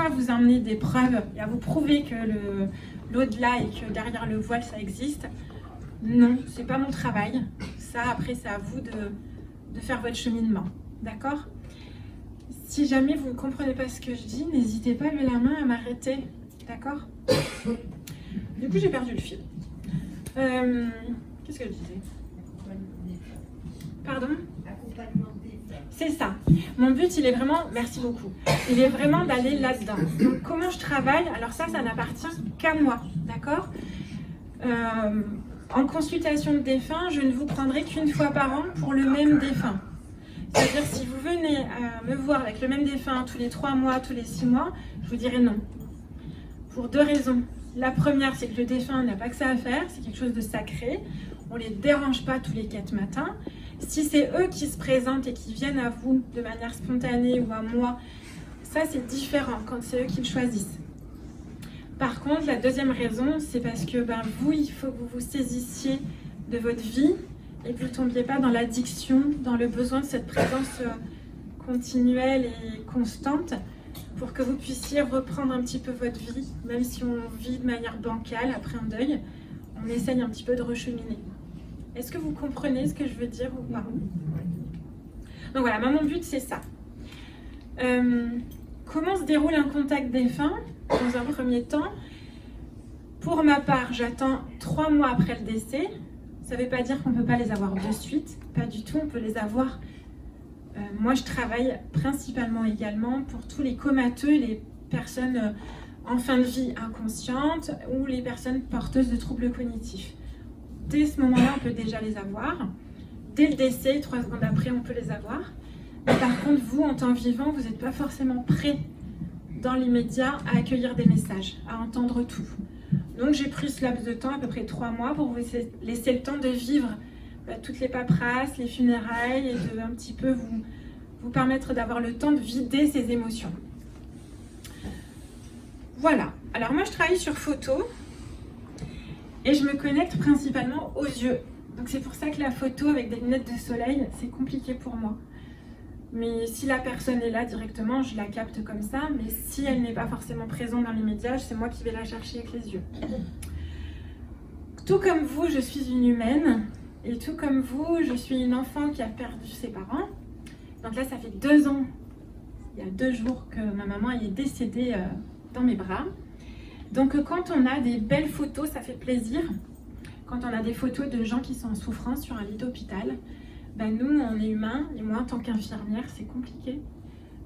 fois vous emmener des preuves et à vous prouver que l'au-delà et que derrière le voile ça existe. Non, c'est pas mon travail. Ça, après, c'est à vous de faire votre cheminement. D'accord? Si jamais vous ne comprenez pas ce que je dis, n'hésitez pas à lever la main à m'arrêter. D'accord? Du coup, j'ai perdu le fil. Qu'est-ce que je disais? Pardon? C'est ça. Mon but, il est vraiment, merci beaucoup, il est vraiment d'aller là-dedans. Donc, comment je travaille? Alors ça n'appartient qu'à moi, d'accord? En consultation de défunt, je ne vous prendrai qu'une fois par an pour le même défunt. C'est-à-dire, si vous venez me voir avec le même défunt tous les 3 mois, tous les 6 mois, je vous dirai non. Pour 2 raisons. La première, c'est que le défunt n'a pas que ça à faire, c'est quelque chose de sacré. On ne les dérange pas tous les 4 matins. Si c'est eux qui se présentent et qui viennent à vous de manière spontanée ou à moi, ça c'est différent quand c'est eux qui le choisissent. Par contre, la deuxième raison, c'est parce que vous, il faut que vous vous saisissiez de votre vie et que vous ne tombiez pas dans l'addiction, dans le besoin de cette présence continuelle et constante pour que vous puissiez reprendre un petit peu votre vie, même si on vit de manière bancale après un deuil, on essaye un petit peu de recheminer. Est-ce que vous comprenez ce que je veux dire ou pas? Donc voilà, mon but c'est ça. Comment se déroule un contact défunt? Dans un premier temps, pour ma part, j'attends 3 mois après le décès. Ça ne veut pas dire qu'on ne peut pas les avoir de suite, pas du tout, on peut les avoir. Moi, je travaille principalement également pour tous les comateux, les personnes en fin de vie inconscientes ou les personnes porteuses de troubles cognitifs. Dès ce moment-là, on peut déjà les avoir. Dès le décès, 3 secondes après, on peut les avoir. Mais par contre, vous, en temps vivant, vous n'êtes pas forcément prêt dans l'immédiat à accueillir des messages, à entendre tout. Donc j'ai pris ce laps de temps, à peu près 3 mois, pour vous laisser le temps de vivre toutes les paperasses, les funérailles, et de un petit peu vous permettre d'avoir le temps de vider ces émotions. Voilà. Alors moi je travaille sur photo, et je me connecte principalement aux yeux. Donc c'est pour ça que la photo avec des lunettes de soleil, c'est compliqué pour moi. Mais si la personne est là directement, je la capte comme ça. Mais si elle n'est pas forcément présente dans l'immédiat, c'est moi qui vais la chercher avec les yeux. Tout comme vous, je suis une humaine. Et tout comme vous, je suis une enfant qui a perdu ses parents. Donc là, ça fait 2 ans, il y a 2 jours que ma maman est décédée dans mes bras. Donc quand on a des belles photos, ça fait plaisir. Quand on a des photos de gens qui sont en souffrance sur un lit d'hôpital, nous, on est humains, et moi, en tant qu'infirmière, c'est compliqué.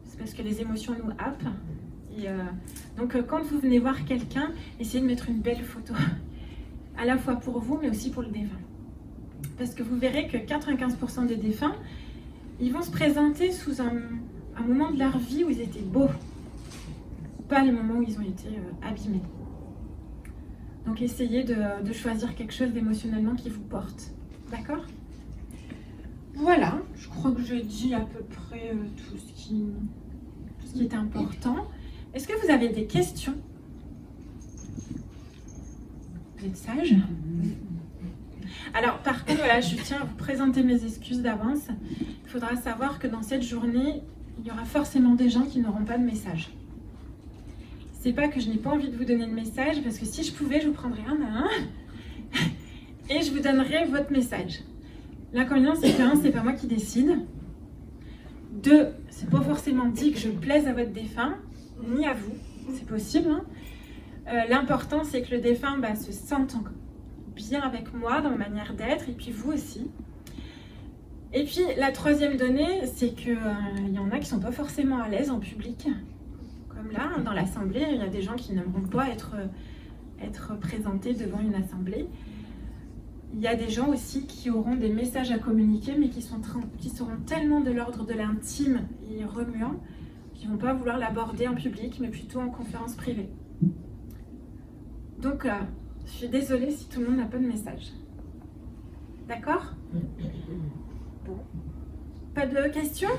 C'est parce que les émotions nous happent. Et donc, quand vous venez voir quelqu'un, essayez de mettre une belle photo. À la fois pour vous, mais aussi pour le défunt. Parce que vous verrez que 95% des défunts, ils vont se présenter sous un moment de leur vie où ils étaient beaux. Pas les moments où ils ont été abîmés. Donc, essayez de choisir quelque chose d'émotionnellement qui vous porte. D'accord ? Voilà, je crois que j'ai dit à peu près tout ce qui est important. Est-ce que vous avez des questions? Vous êtes sage? Alors, par contre, voilà, je tiens à vous présenter mes excuses d'avance. Il faudra savoir que dans cette journée, il y aura forcément des gens qui n'auront pas de message. C'est pas que je n'ai pas envie de vous donner de message, parce que si je pouvais, je vous prendrais un à un et je vous donnerais votre message. L'inconvénient, c'est que 1, c'est pas moi qui décide. 2, c'est pas forcément dit que je plaise à votre défunt, ni à vous, c'est possible. L'important, c'est que le défunt se sente bien avec moi dans ma manière d'être, et puis vous aussi. Et puis, la 3e donnée, c'est qu'il y en a qui sont pas forcément à l'aise en public. Comme là, dans l'assemblée, il y a des gens qui n'aimeront pas être présentés devant une assemblée. Il y a des gens aussi qui auront des messages à communiquer, mais qui seront tellement de l'ordre de l'intime et remuants, qu'ils ne vont pas vouloir l'aborder en public, mais plutôt en conférence privée. Donc, je suis désolée si tout le monde n'a pas de message. D'accord? Bon. Pas de questions?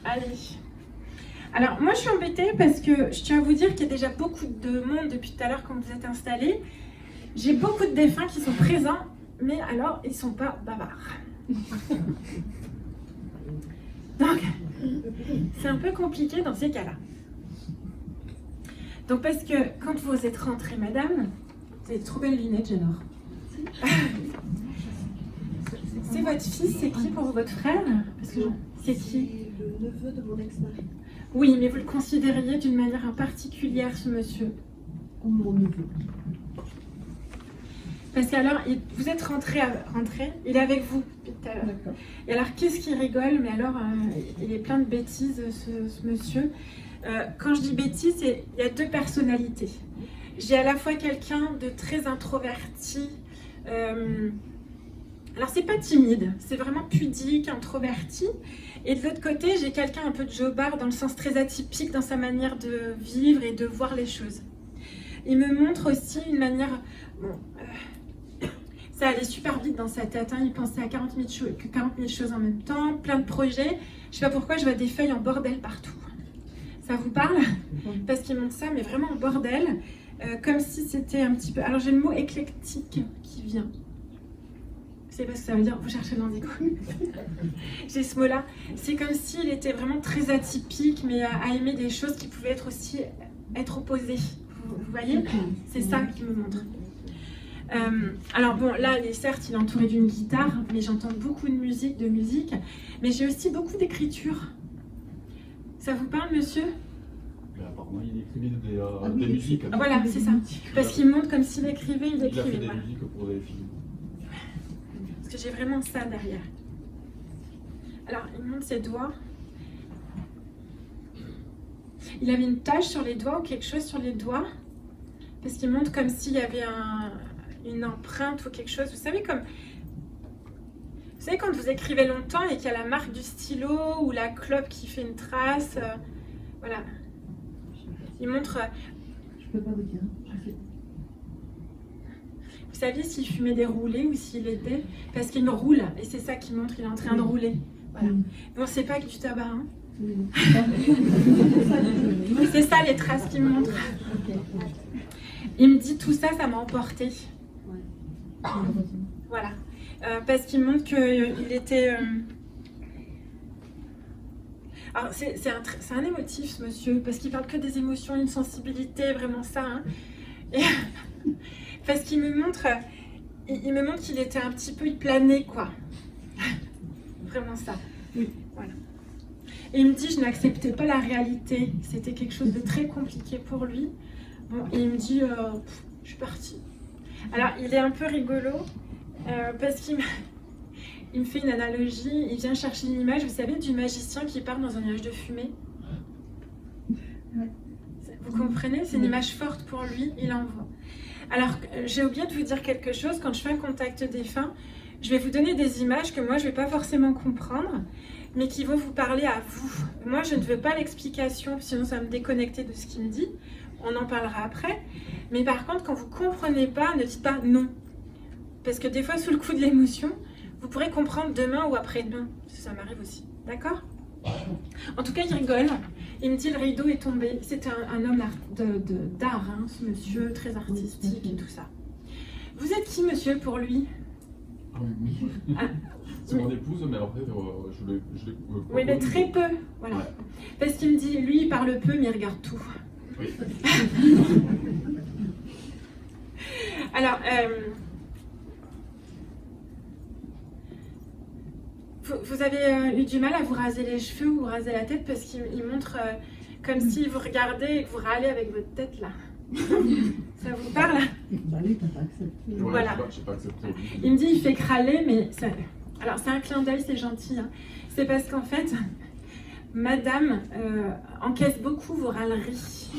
Allez. Alors, moi, je suis embêtée parce que je tiens à vous dire qu'il y a déjà beaucoup de monde depuis tout à l'heure quand vous êtes installés. J'ai beaucoup de défunts qui sont présents, mais alors, ils ne sont pas bavards. Donc, C'est un peu compliqué dans ces cas-là. Donc parce que quand vous êtes rentrée, madame, vous avez de trop belles lunettes, j'adore. C'est votre fils, c'est qui pour votre frère? Parce que c'est qui? Le neveu de mon ex-mari. Oui, mais vous le considériez d'une manière particulière, ce monsieur? Comme mon neveu. Parce qu'alors, vous êtes rentré, il est avec vous depuis tout à l'heure. D'accord. Et alors, qu'est-ce qu'il rigole? Mais alors, il est plein de bêtises, ce monsieur. Quand je dis bêtises, il y a deux personnalités. J'ai à la fois quelqu'un de très introverti. Alors, c'est pas timide, c'est vraiment pudique, introverti. Et de l'autre côté, j'ai quelqu'un un peu de jobard, dans le sens très atypique dans sa manière de vivre et de voir les choses. Il me montre aussi une manière... Bon, ça allait super vite dans sa tête, hein. Il pensait à 40 000 choses en même temps, plein de projets. Je sais pas pourquoi je vois des feuilles en bordel partout. Ça vous parle? Parce qu'il montre ça, mais vraiment en bordel, comme si c'était un petit peu... Alors j'ai le mot éclectique qui vient. Vous savez pas ce que ça veut dire? Vous cherchez dans des coups. J'ai ce mot-là. C'est comme s'il était vraiment très atypique, mais à aimer des choses qui pouvaient être aussi être opposées. Vous voyez? C'est ça qu'il me montre. Alors bon, là, certes, il est entouré d'une guitare, mais j'entends beaucoup de musique, mais j'ai aussi beaucoup d'écriture. Ça vous parle, monsieur? Apparemment, il écrivait des musiques. Voilà, c'est ça. Parce qu'il montre comme s'il écrivait, il Il a fait écrivait. des Voilà. musiques pour des films. Parce que j'ai vraiment ça derrière. Alors, il montre ses doigts. Il avait une tache sur les doigts ou quelque chose sur les doigts. Parce qu'il montre comme s'il y avait une empreinte ou quelque chose. Vous savez, comme... Vous savez, quand vous écrivez longtemps et qu'il y a la marque du stylo ou la clope qui fait une trace. Voilà. Il montre... Je peux pas vous dire. Vous saviez s'il fumait des roulés ou s'il était... Parce qu'il roule, et c'est ça qui montre qu'il est en train de rouler. Voilà. Bon, c'est pas que du tabac, hein. C'est ça les traces qu'il me montre. Il me dit tout ça, ça m'a emporté. Voilà. Parce qu'il montre qu'il était... Alors, c'est un émotif, ce monsieur, parce qu'il parle que des émotions, une sensibilité, vraiment ça. Hein. Et parce qu'il me montre... Il me montre qu'il était un petit peu plané, quoi. Vraiment ça. Voilà. Et il me dit, je n'acceptais pas la réalité. C'était quelque chose de très compliqué pour lui. Bon, et il me dit, je suis partie. Alors, il est un peu rigolo, parce qu'il me fait une analogie. Il vient chercher une image, vous savez, du magicien qui part dans un nuage de fumée. Vous comprenez? C'est une image forte pour lui, il envoie. Alors, j'ai oublié de vous dire quelque chose. Quand je fais un contact défunt, je vais vous donner des images que moi, je ne vais pas forcément comprendre, mais qui vont vous parler à vous. Moi, je ne veux pas l'explication, sinon ça va me déconnecter de ce qu'il me dit. On en parlera après. Mais par contre, quand vous ne comprenez pas, ne dites pas non. Parce que des fois, sous le coup de l'émotion, vous pourrez comprendre demain ou après-demain. Ça m'arrive aussi. D'accord? En tout cas, il rigole. Il me dit, le rideau est tombé. C'est un homme d'art, hein, ce monsieur, très artistique et tout ça. Vous êtes qui, monsieur, pour lui? Ah, c'est mon épouse, mais après, je l'ai oui, mais très peu. Voilà. Ouais. Parce qu'il me dit, lui, il parle peu, mais il regarde tout. Oui. Alors, vous avez eu du mal à vous raser les cheveux ou vous raser la tête parce qu'il montre comme si vous regardez et que vous râlez avec votre tête là. Ça vous parle? Bah oui, t'as pas accepté. Ouais, voilà. J'ai pas accepté. Il me dit, il fait crâler, mais ça... Alors, c'est un clin d'œil, c'est gentil. Hein. C'est parce qu'en fait, madame encaisse beaucoup vos râleries.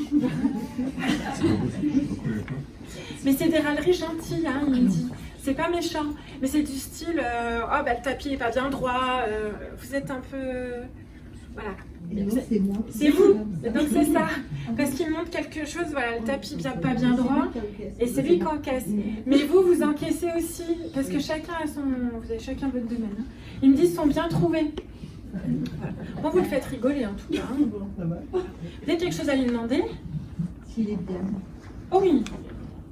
Mais c'est des râleries gentilles, hein, il me dit. C'est pas méchant, mais c'est du style oh, bah, le tapis est pas bien droit, vous êtes un peu. Voilà. C'est moi. C'est vous, donc c'est ça. Parce qu'il montre quelque chose, voilà, le tapis pas bien droit, et c'est lui qui encaisse. Mais vous, vous encaissez aussi, parce que chacun a son. Vous avez chacun votre domaine. Hein. Ils me disent qu'ils sont bien trouvés. Voilà. Bon, vous le faites rigoler en tout cas. Hein. Vous avez quelque chose à lui demander? S'il est bien. Oh oui.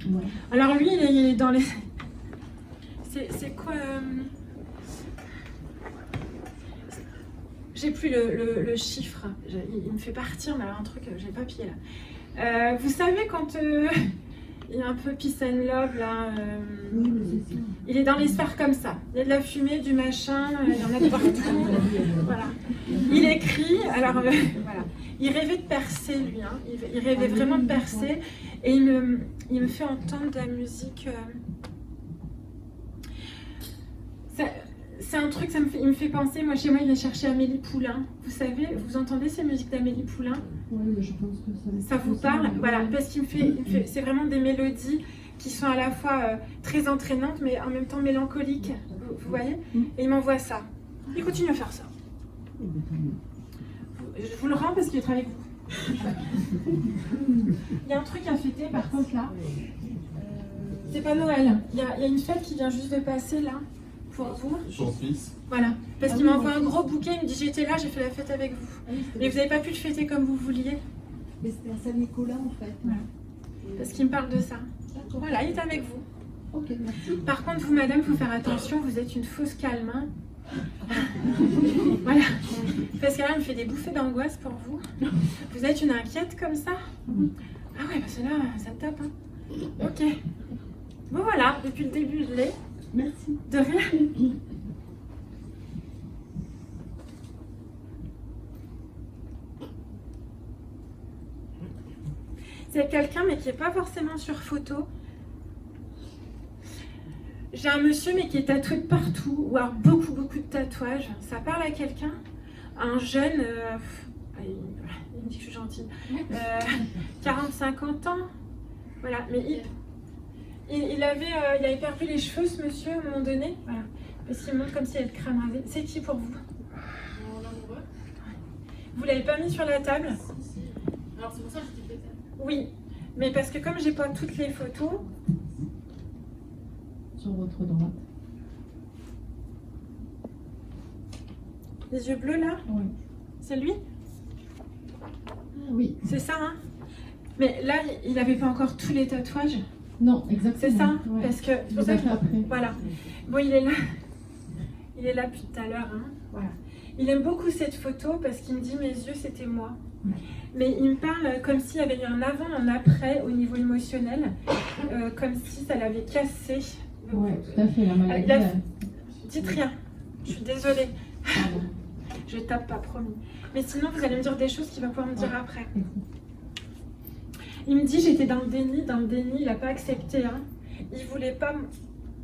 Ouais. Alors lui, il est dans les. C'est quoi j'ai plus le chiffre. Il me fait partir, mais alors un truc, j'ai le papier là. Vous savez quand il y a un peu peace and love là, Oui, mais c'est ça. il est dans les sphères comme ça. Il y a de la fumée, du machin, il y en a de partout. Voilà. Il écrit, alors voilà. Il rêvait de percer lui, hein. Il rêvait vraiment de percer. Et il me fait entendre de la musique. C'est un truc, il me fait penser, moi chez moi il a cherché Amélie Poulain. Vous savez, vous entendez ces musiques d'Amélie Poulain? Oui, mais je pense que ça vous parle? Voilà, parce qu'il me fait c'est vraiment des mélodies qui sont à la fois très entraînantes mais en même temps mélancoliques. Vous voyez? Et il m'envoie ça. Il continue à faire ça. Je vous le rends parce qu'il est avec vous. Il y a un truc à fêter par contre là. C'est pas Noël. Il y a une fête qui vient juste de passer là. Pour vous. Son fils. Voilà. Parce qu'il m'envoie un gros bouquet, il me dit j'étais là, j'ai fait la fête avec vous. Mais vous n'avez pas pu le fêter comme vous vouliez. Mais c'était à Saint-Nicolas en fait. Voilà. Parce qu'il me parle de ça. Voilà, il est avec vous. Ok, merci. Par contre, vous, madame, il faut faire attention, vous êtes une fausse calme. Hein. Voilà. Parce que là, il me fait des bouffées d'angoisse pour vous. Vous êtes une inquiète comme ça? Ah ouais, parce que là, ça tape. Hein. Ok. Bon voilà, depuis le début, je l'ai. Merci. De rien. C'est quelqu'un, mais qui n'est pas forcément sur photo. J'ai un monsieur, mais qui est tatoué de partout, ou alors beaucoup de tatouages. Ça parle à quelqu'un? Un jeune, il me dit que je suis gentille, 40-50 ans. Voilà, mais il avait perdu les cheveux, ce monsieur, à un moment donné. Voilà. Parce qu'il montre comme s'il avait le crâne rasé. C'est qui pour vous? Mon amoureux. Vous l'avez pas mis sur la table? Alors c'est pour ça que je t'ai fait ça. Oui, mais parce que comme j'ai pas toutes les photos, Sur votre droite. les yeux bleus là, Oui. c'est lui? Oui. C'est ça, hein? Mais là, il n'avait pas encore tous les tatouages. Non, exactement. C'est ça? Ouais. Parce que c'est Je pour vous ça ai que- fait après. Voilà. Bon, il est là. Il est là depuis tout à l'heure, hein? Voilà. Il aime beaucoup cette photo parce qu'il me dit mes yeux, c'était moi. Ouais. Mais il me parle comme s'il y avait eu un avant, un après au niveau émotionnel, comme si ça l'avait cassé. Oui, tout à fait. La maladie. Il a- Dites rien. Je suis désolée. Pardon. Je tape pas, promis. Mais sinon, vous allez me dire des choses qu'il va pouvoir me dire après. Il me dit j'étais dans le déni, il n'a pas accepté. Hein. Il voulait pas.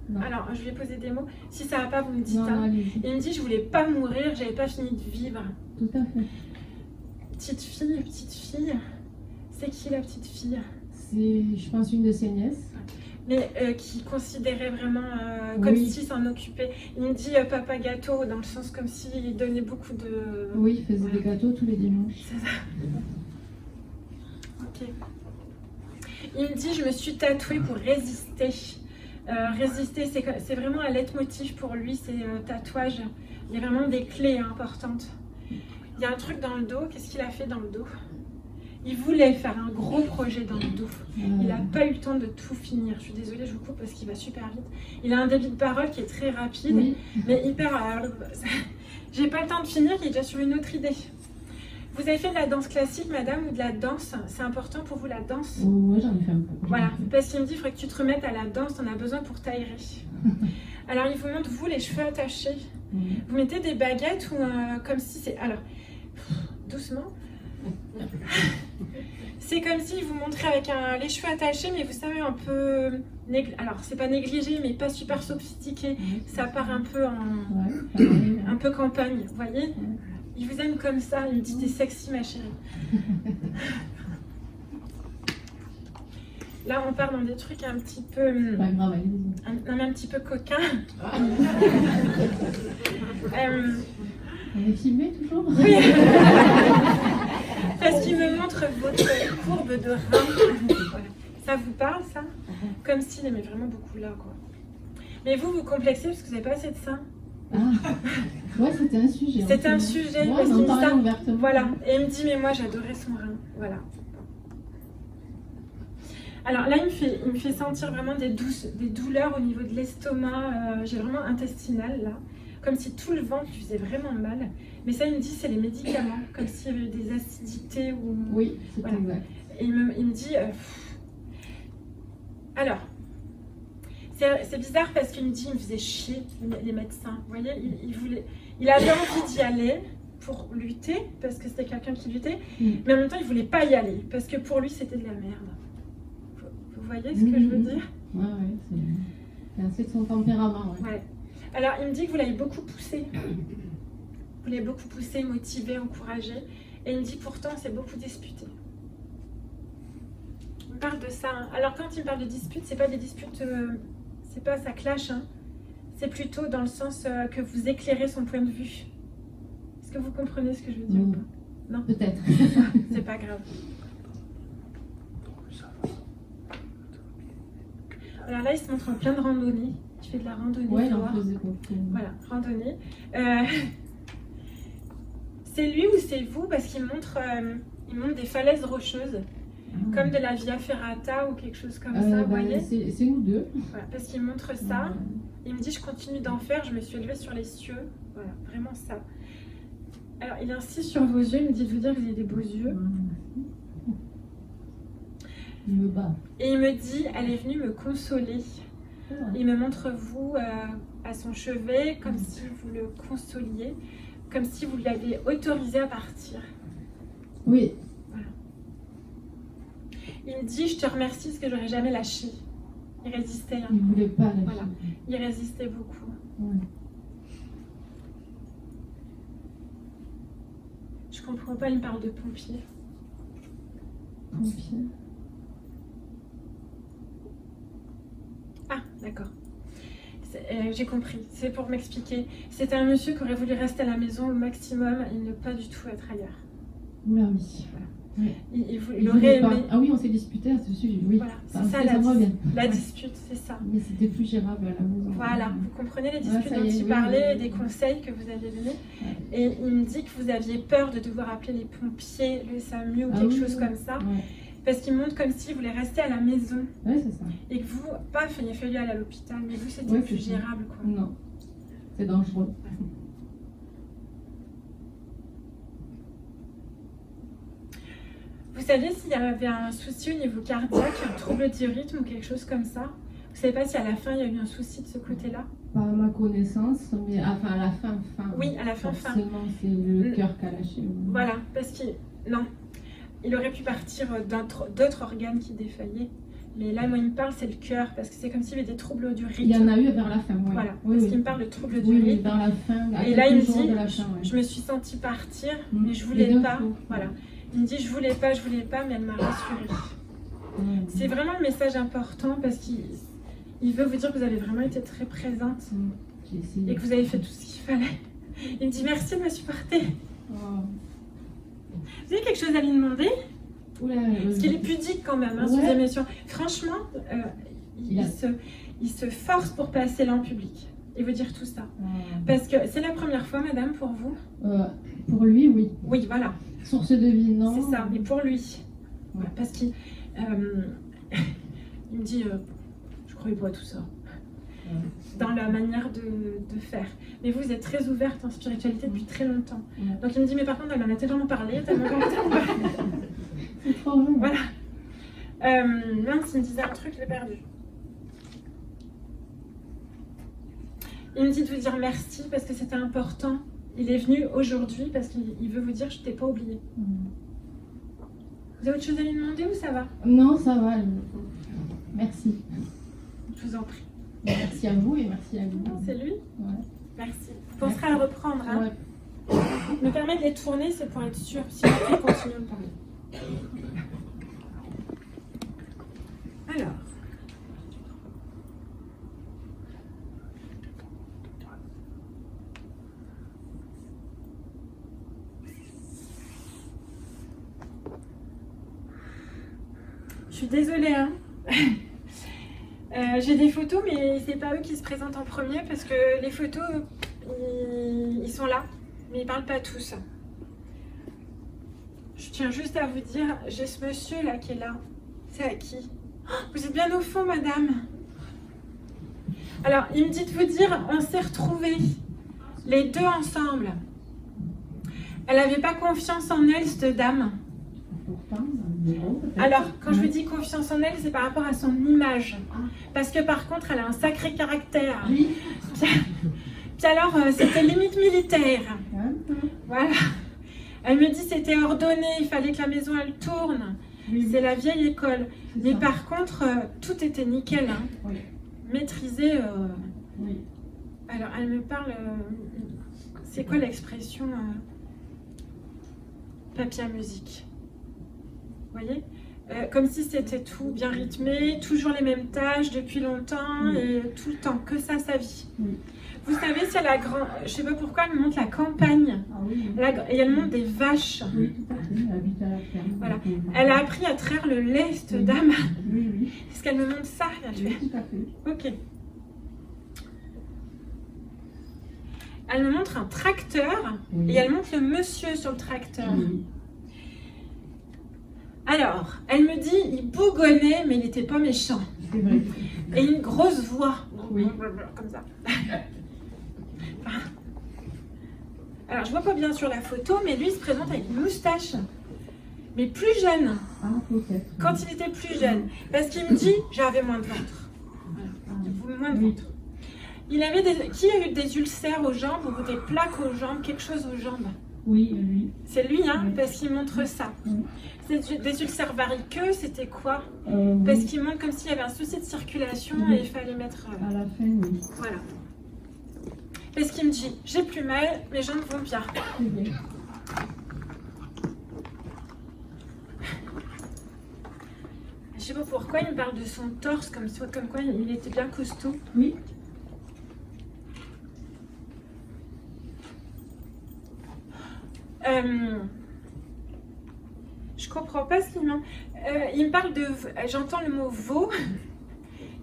Non. Alors, je lui ai posé des mots. Si ça va pas, vous me dites. Non, Hein. allez-y. Il me dit je voulais pas mourir, j'avais pas fini de vivre. Tout à fait. Petite fille. C'est qui la petite fille? C'est, je pense, une de ses nièces. Mais qui considérait vraiment comme Oui. s'il s'en occupait. Il me dit papa gâteau, dans le sens comme s'il donnait beaucoup de. Oui, il faisait Voilà. des gâteaux tous les dimanches. C'est ça. Ok. Il me dit je me suis tatouée pour résister. Résister, c'est vraiment un leitmotiv pour lui, ces tatouages. Il y a vraiment des clés importantes. Il y a un truc dans le dos. Qu'est-ce qu'il a fait dans le dos? Il voulait faire un gros projet dans le dos. Il n'a pas eu le temps de tout finir. Je suis désolée, je vous coupe parce qu'il va super vite. Il a un débit de parole qui est très rapide, Oui. mais hyper. J'ai pas le temps de finir, il est déjà sur une autre idée. Vous avez fait de la danse classique, madame, ou de la danse? C'est important pour vous la danse? Oui, j'en ai fait un peu. Voilà, parce qu'il me dit il faudrait que tu te remettes à la danse, on a besoin pour t'aérer. Alors il vous montre, vous, les cheveux attachés. Oui. Vous mettez des baguettes ou comme si c'est... Alors, doucement. C'est comme s'il vous montrait avec les cheveux attachés, mais vous savez, un peu... Alors, c'est pas négligé, mais pas super sophistiqué. Ça part un peu en... Ouais, pareil. Un peu campagne, vous voyez? Il vous aime comme ça, il me dit t'es sexy ma chérie. Là on part dans des trucs un petit peu... Pas grave, allez-y. un petit peu coquin. On est filmé toujours? Oui. Parce qu'il me montre votre courbe de rein. Ça vous parle ça? Comme s'il aimait vraiment beaucoup là quoi. Mais vous complexez parce que vous n'avez pas assez de seins. Ah, ouais, c'était un sujet. C'était un sujet, Ouais, parce on qu'il en me parlait dit ça. ouvertement. Voilà, et il me dit mais moi j'adorais son rein, voilà. Alors là il me fait sentir vraiment des douleurs au niveau de l'estomac, j'ai vraiment intestinal là, comme si tout le ventre lui faisait vraiment mal. Mais ça, il me dit, c'est les médicaments, comme s'il y avait des acidités ou... Oui, c'est Voilà. exact. Et il me dit... Alors, c'est bizarre parce qu'il me dit, il me faisait chier, les médecins. Vous voyez, il avait envie d'y aller pour lutter, parce que c'était quelqu'un qui luttait, mais en même temps, il voulait pas y aller, parce que pour lui, c'était de la merde. Vous voyez ce que je veux dire? Ouais, c'est assez de son tempérament. Ouais. Ouais. Alors, il me dit que vous l'avez beaucoup poussé. Vous l'avez beaucoup poussé, motivé, encouragé. Et il me dit pourtant, c'est beaucoup disputé. Il me parle de ça. Hein. Alors, quand il me parle de disputes, c'est pas des disputes, c'est pas ça clash. Hein. C'est plutôt dans le sens que vous éclairez son point de vue. Est-ce que vous comprenez ce que je veux dire ou pas? Non. Peut-être. C'est pas grave. Alors là, il se montre en plein de randonnée. Tu fais de la randonnée. Ouais, il en dehors. faisait beaucoup. Voilà, randonnée. C'est lui ou c'est vous? Parce qu'il montre des falaises rocheuses, comme de la Via Ferrata ou quelque chose comme ça, vous voyez? C'est nous deux. Voilà, parce qu'il montre ça. Il me dit, je continue d'en faire, je me suis élevée sur les cieux. Voilà, vraiment ça. Alors, il insiste sur vos yeux, il me dit de vous dire que vous avez des beaux yeux. Il me bat. Et il me dit, elle est venue me consoler. Il me montre vous à son chevet, comme si vous le consoliez, comme si vous l'avez autorisé à partir. Oui. Voilà. Il me dit, je te remercie parce que j'aurais jamais lâché. Il résistait. Hein. Il ne voulait pas lâcher. Voilà. Il résistait beaucoup. Ouais. Je comprends pas, il me parle de pompiers. Pompier. Ah, d'accord. J'ai compris. C'est pour m'expliquer. C'était un monsieur qui aurait voulu rester à la maison au maximum et ne pas du tout être ailleurs. Oula, oui. Voilà. Ouais. Il Il aurait voulait pas. aimé. Ah oui, on s'est disputé à ce sujet. Oui. Voilà, c'est Enfin, ça ça me revient. la Ouais. dispute, c'est ça. Mais c'était plus gérable à la maison. Voilà, vous comprenez les disputes ça dont y est, il oui, parlait, oui, des oui. conseils que vous aviez donnés. Ouais. Et il me dit que vous aviez peur de devoir appeler les pompiers, le SAMU ou Ah quelque oui, chose oui. comme ça. Ouais, Parce qu'il montre comme s'il voulait rester à la maison. ouais, c'est ça. Et que vous, paf, il a fallu aller à l'hôpital. Mais vous, c'était Ouais, plus c'est ça. gérable, quoi. Non. C'est dangereux. Vous savez s'il y avait un souci au niveau cardiaque, un trouble du rythme ou quelque chose comme ça? Vous savez pas si à la fin, il y a eu un souci de ce côté-là? Pas à ma connaissance, mais enfin à la fin. Oui, à la fin. Forcément, c'est le cœur qui a lâché. Voilà, parce qu'il... Non. Il aurait pu partir d'autres organes qui défaillaient. Mais là, moi, il me parle, c'est le cœur, parce que c'est comme s'il y avait des troubles du rythme. Il y en a eu vers la fin, oui. Voilà, Oui, parce oui. qu'il me parle de troubles du Oui, oui, rythme. vers la fin. À Et là, il me quelques jours dit, de la fin, ouais. je me suis sentie partir, Mm. mais je Les voulais deux pas. fois. Voilà. Il me dit, je voulais pas, mais elle m'a rassurée. Ouais. C'est vraiment un message important, parce qu'il veut vous dire que vous avez vraiment été très présente J'ai essayé. et que vous avez fait tout ce qu'il fallait. Il me dit, merci de me supporter. Oh. Vous avez quelque chose à lui demander? Oula, Parce qu'il est pudique quand même, hein, Ouais. sous émission. Franchement, il se force pour passer là en public et vous dire tout ça. Parce que c'est la première fois, madame, pour vous? Pour lui, oui. Oui, voilà, Source de vie, non. c'est ça. Et pour lui, Ouais. parce qu'il il me dit, je croyais pas à tout ça, dans la manière de faire. Mais vous êtes très ouverte en spiritualité depuis très longtemps. Ouais. Donc il me dit, mais par contre, elle m'en a tellement parlé, tellement C'est trop vrai. Voilà. Mince, il me disait un truc, je l'ai perdu. Il me dit de vous dire merci parce que c'était important. Il est venu aujourd'hui parce qu'il veut vous dire je t'ai pas oublié. Vous avez autre chose à lui demander ou ça va? Non, ça va. Merci. Je vous en prie. Merci à vous et merci à lui. Non, c'est lui? Ouais. Merci. Vous penserez à le reprendre. Hein? Ouais. Me permet de les tourner, c'est pour être sûr. Sinon, on continue de parler. Alors. Je suis désolée, hein. J'ai des photos, mais c'est pas eux qui se présentent en premier parce que les photos, ils sont là, mais ils parlent pas tous. Je tiens juste à vous dire, j'ai ce monsieur là qui est là. C'est à qui? Oh, vous êtes bien au fond, madame. Alors, il me dit de vous dire, on s'est retrouvés. Les deux ensemble. Elle n'avait pas confiance en elle, cette dame. Pourtant, non, peut-être. Alors, quand je lui dis confiance en elle, c'est par rapport à son image. Parce que par contre, elle a un sacré caractère. Oui. Puis alors, c'était limite militaire. Un peu. Voilà. Elle me dit c'était ordonné, il fallait que la maison elle tourne. Oui. C'est la vieille école. C'est Mais ça. par contre, tout était nickel. Hein. Oui. Maîtrisé. Oui. Alors, elle me parle. C'est quoi l'expression papier à musique. Vous voyez comme si c'était tout bien rythmé, toujours les mêmes tâches depuis longtemps et tout le temps, que ça, sa vie. Oui. Vous savez, si elle a grand. Je sais pas pourquoi, elle montre la campagne. Ah oui. Et elle montre des vaches. Oui, tout à fait. Elle habite à la ferme. Voilà. Donc, Elle a appris à traire le lait, cette dame. Oui, oui. Est-ce qu'elle me montre ça? Elle fait, Oui, tout à fait. ok. Elle me montre un tracteur Oui. et elle montre le monsieur sur le tracteur. Oui. Alors, elle me dit, il bougonnait, mais il n'était pas méchant. C'est vrai. Et une grosse voix. Oui. Comme ça. Alors, je vois pas bien sur la photo, mais lui, il se présente avec une moustache. Mais plus jeune, Ah, peut-être. quand il était plus jeune. Parce qu'il me dit, j'avais moins de ventre. Ah, Moins de oui. ventre. Il avait Qui a eu des ulcères aux jambes ou des plaques aux jambes, quelque chose aux jambes? Oui, lui. C'est lui, hein, Oui. parce qu'il montre ça. Oui. C'est des ulcères variqueux, c'était quoi? Oui. Parce qu'il montre comme s'il y avait un souci de circulation Oui. et il fallait mettre... À la fin, oui. voilà. Parce qu'il me dit, j'ai plus mal, mes jambes vont bien. C'est bien. Je sais pas pourquoi il me parle de son torse, comme quoi il était bien costaud. Oui. Je comprends pas ce qu'il me... il me parle de... J'entends le mot veau,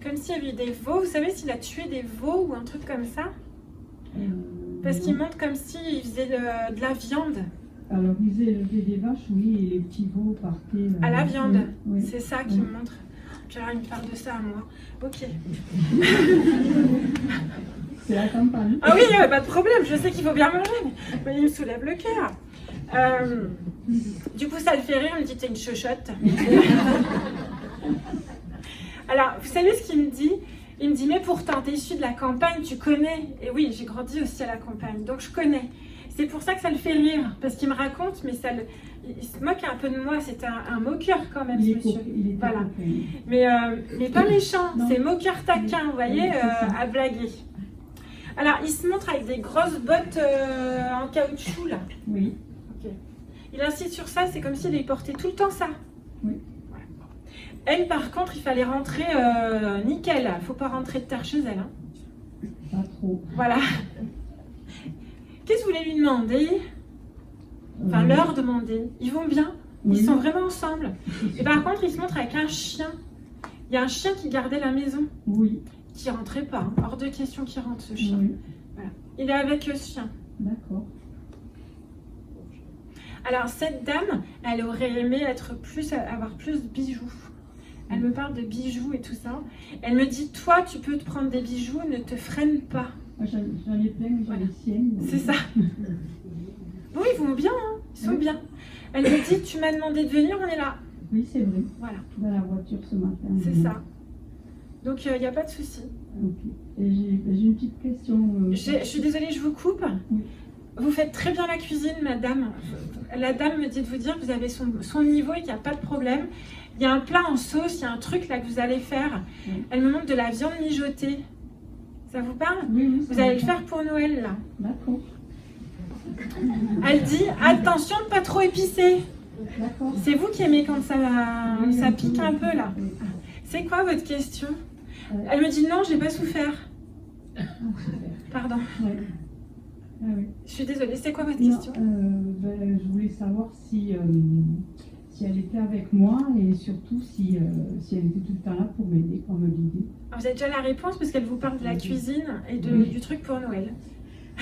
comme s'il y avait eu des veaux. Vous savez s'il a tué des veaux ou un truc comme ça? Parce qu'il montre comme s'il faisait de la viande. Alors, ils élevaient des vaches, oui, et les petits veaux partaient... À la viande, oui. c'est ça qu'il Oui. me montre. Puis alors il me parle de ça à moi. Ok. C'est la campagne. Ah oui, pas de problème, je sais qu'il faut bien manger, mais il me soulève le cœur. Du coup, ça le fait rire, il me dit t'es une chochotte. Alors, vous savez ce qu'il me dit? Il me dit mais pourtant, t'es issu de la campagne, tu connais. Et oui, j'ai grandi aussi à la campagne, donc je connais. C'est pour ça que ça le fait rire, parce qu'il me raconte, mais il se moque un peu de moi. C'était un moqueur quand même, ce monsieur. Il était Voilà. copain. Mais pas méchant, Non. c'est moqueur taquin, vous voyez, Oui, c'est ça. à blaguer. Alors, il se montre avec des grosses bottes en caoutchouc, là. Oui. Ok. Il insiste sur ça, c'est comme s'il les portait tout le temps ça. Oui. Voilà. Elle, par contre, il fallait rentrer nickel. Faut pas rentrer de terre chez elle. Hein. Pas trop. Voilà. Qu'est-ce que vous voulez lui demander? Enfin, leur demander. Ils vont bien. Oui. Ils sont vraiment ensemble. Et par contre, il se montre avec un chien. Il y a un chien qui gardait la maison, Oui. qui rentrait pas. Hein. Hors de question qu'il rentre, ce chien. Oui. Voilà. Il est avec ce chien. D'accord. Alors, cette dame, elle aurait aimé avoir plus de bijoux. Elle me parle de bijoux et tout ça. Elle me dit, toi, tu peux te prendre des bijoux, ne te freine pas. Moi, j'en ai plein, mais j'ai Voilà. les siennes. C'est ça. Oui, ils vont bien, hein. Ils sont Oui. bien. Elle me dit, tu m'as demandé de venir, on est là. Oui, c'est vrai. Voilà, Dans la voiture ce matin. c'est ça. Donc, il n'y a pas de souci. Ok. Et j'ai une petite question. Je suis désolée, je vous coupe. Oui. Vous faites très bien la cuisine, madame. La dame me dit de vous dire que vous avez son niveau et qu'il n'y a pas de problème. Il y a un plat en sauce, il y a un truc là que vous allez faire. Oui. Elle me montre de la viande mijotée. Ça vous parle? Oui, oui, Vous ça allez va. le faire pour Noël, là. D'accord. Elle dit, attention de pas trop épicé. D'accord. C'est vous qui aimez quand ça Oui, ça un pique peu, un peu, là. Oui. C'est quoi votre question? Ouais. Elle me dit, non, j'ai pas souffert. Ah, super. Pardon. Ouais. Ah, oui. Je suis désolée, c'est quoi votre Non, question? je voulais savoir si elle était avec moi et surtout si elle était tout le temps là pour m'aider, pour me guider. Alors, vous avez déjà la réponse parce qu'elle vous parle de la cuisine et Oui. du truc pour Noël.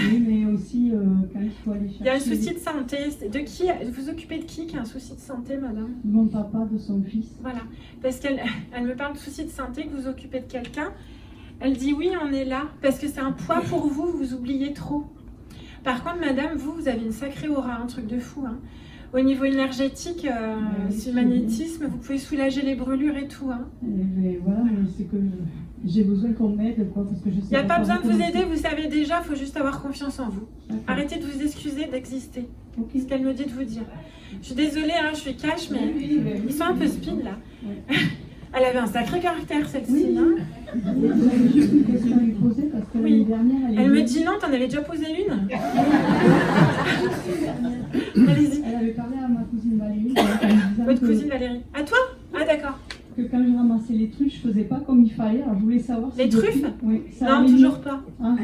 Oui, mais aussi quand il faut aller chercher... Il y a un souci de santé. De qui? Vous occupez de qui a un souci de santé, madame? De mon papa, de son fils. Voilà. Parce qu'elle me parle de souci de santé, que vous occupez de quelqu'un. Elle dit oui, on est là. Parce que c'est un poids pour vous, vous oubliez trop. Par contre, madame, vous avez une sacrée aura, un truc de fou. Hein. Au niveau énergétique, c'est magnétisme, vous pouvez soulager les brûlures et tout. Hein. Mais voilà, mais c'est que j'ai besoin qu'on m'aide, quoi, parce que je sais. Il n'y a pas besoin de vous aider, vous savez déjà, il faut juste avoir confiance en vous. Arrêtez de vous excuser d'exister. Okay. C'est ce qu'elle me dit de vous dire. Je suis désolée, hein, je suis cash, mais ils sont un peu speed là. Elle avait un sacré caractère, celle-ci. Oui. Hein. J'avais juste une question à lui poser parce que l'année dernière, elle me dit non, t'en avais déjà posé une. Allez-y. Elle avait parlé à ma cousine Valérie. Votre cousine Valérie. À toi? Ah d'accord. Que quand je ramassais les trucs, je faisais pas comme il fallait. Alors je voulais savoir. Les si truffes? Oui. Ça Non, allait toujours mieux. pas. Ah.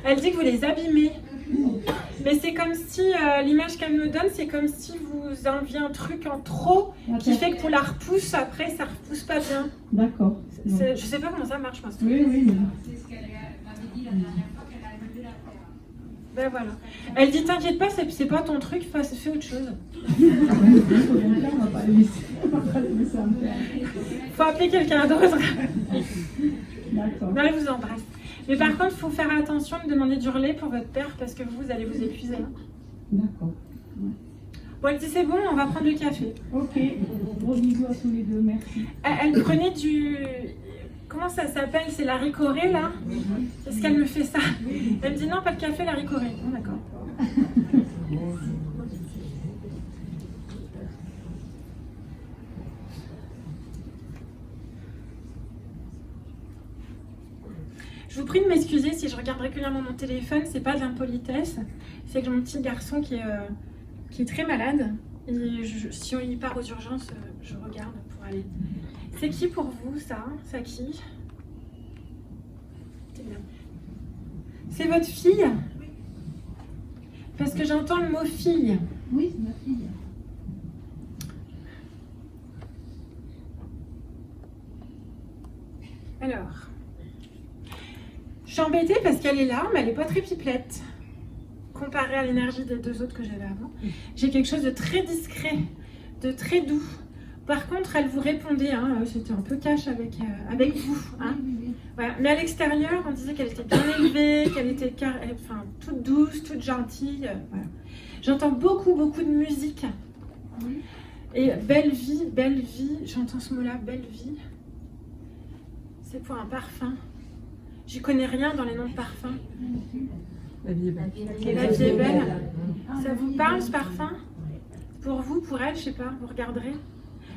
Elle dit que vous les abîmez. Mais c'est comme si, l'image qu'elle me donne, c'est comme si vous enleviez un truc en trop qui fait que pour la repousse, après, ça repousse pas bien. D'accord. Je sais pas comment ça marche, moi. Oui. C'est ce qu'elle m'avait dit la dernière fois qu'elle a levé la terre. Ben voilà. Elle dit, t'inquiète pas, c'est pas ton truc, fais autre chose. On va pas le laisser en faire. Faut appeler quelqu'un d'autre. D'accord. Non, elle vous embrasse. Mais par contre, il faut faire attention de demander du relais pour votre père parce que vous allez vous épuiser. D'accord. Bon, elle dit c'est bon, on va prendre le café. Ok. Gros bisous à tous les deux, merci. Elle prenait du... Comment ça s'appelle? C'est la ricorée là? Est-ce qu'elle me fait ça? Elle me dit non, pas de café, la ricorée. Bon, d'accord. Je vous prie de m'excuser si je regarde régulièrement mon téléphone, c'est pas de l'impolitesse, c'est que j'ai mon petit garçon qui est très malade. Et si il part aux urgences, je regarde pour aller. C'est qui pour vous ça? C'est qui? C'est votre fille? Parce que j'entends le mot fille. Oui, c'est ma fille. Alors, je suis embêtée parce qu'elle est là, mais elle n'est pas très pipelette. Comparée à l'énergie des deux autres que j'avais avant. J'ai quelque chose de très discret, de très doux. Par contre, elle vous répondait, hein, c'était un peu cash avec vous. Hein. Voilà. Mais à l'extérieur, on disait qu'elle était bien élevée, qu'elle était toute douce, toute gentille. Voilà. J'entends beaucoup de musique. Et belle vie, j'entends ce mot-là, belle vie. C'est pour un parfum. J'y connais rien dans les noms de parfums. La vie est belle. La vie est belle. Ça vous parle ce parfum? Pour vous, pour elle, je sais pas, vous regarderez.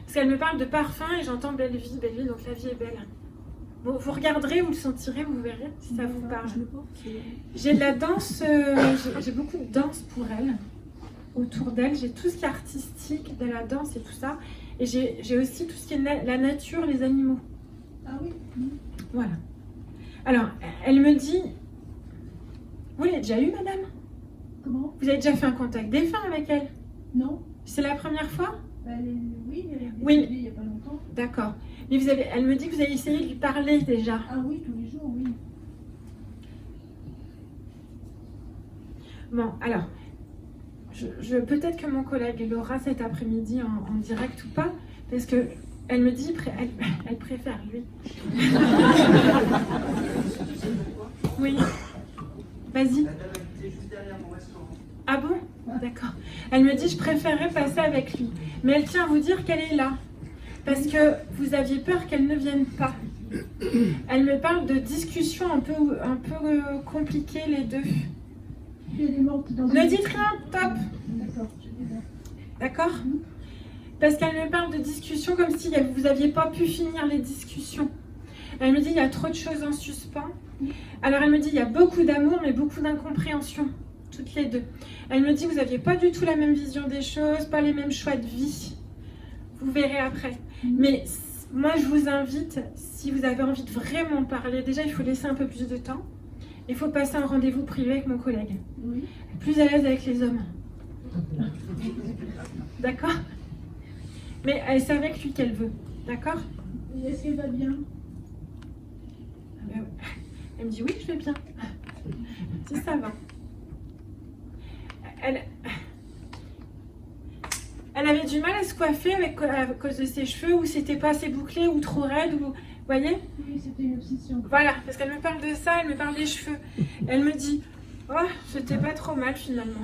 Parce qu'elle me parle de parfum et j'entends belle vie, donc la vie est belle. Bon, vous regarderez, vous le sentirez, vous verrez si ça vous parle. J'ai de la danse, j'ai beaucoup de danse pour elle, autour d'elle. J'ai tout ce qui est artistique, de la danse et tout ça. Et j'ai aussi tout ce qui est la nature, les animaux. Ah oui. Voilà. Alors, elle me dit... Vous l'avez déjà eu, madame? Comment? Vous avez déjà fait un contact défunt avec elle? Non. C'est la première fois? Oui, elle est Oui. il n'y a pas longtemps. D'accord. Mais elle me dit que vous avez essayé de lui parler déjà. Ah oui, tous les jours, oui. Bon, alors, peut-être que mon collègue l'aura cet après-midi en direct ou pas, parce que elle me dit, elle préfère lui. Oui. Vas-y. Ah bon? D'accord. Elle me dit, je préférerais passer avec lui. Mais elle tient à vous dire qu'elle est là. Parce que vous aviez peur qu'elle ne vienne pas. Elle me parle de discussions un peu compliquées les deux. Elle est morte dans Ne dites rien, top. D'accord. D'accord? Parce qu'elle me parle de discussions comme si vous n'aviez pas pu finir les discussions. Elle me dit, il y a trop de choses en suspens. Alors elle me dit, il y a beaucoup d'amour, mais beaucoup d'incompréhension. Toutes les deux. Elle me dit, vous n'aviez pas du tout la même vision des choses, pas les mêmes choix de vie. Vous verrez après. Mais moi, je vous invite, si vous avez envie de vraiment parler, déjà, il faut laisser un peu plus de temps. Il faut passer un rendez-vous privé avec mon collègue. Oui. Plus à l'aise avec les hommes. D'accord? Mais c'est avec lui qu'elle veut. D'accord? Et est-ce qu'elle va bien? Elle me dit, oui, je vais bien. Si ça va. Elle avait du mal à se coiffer à cause de ses cheveux, ou c'était pas assez bouclé, ou trop raide, ou... Vous voyez? Oui, c'était une obsession. Voilà, parce qu'elle me parle de ça, elle me parle des cheveux. Elle me dit, Oh, c'était pas trop mal finalement.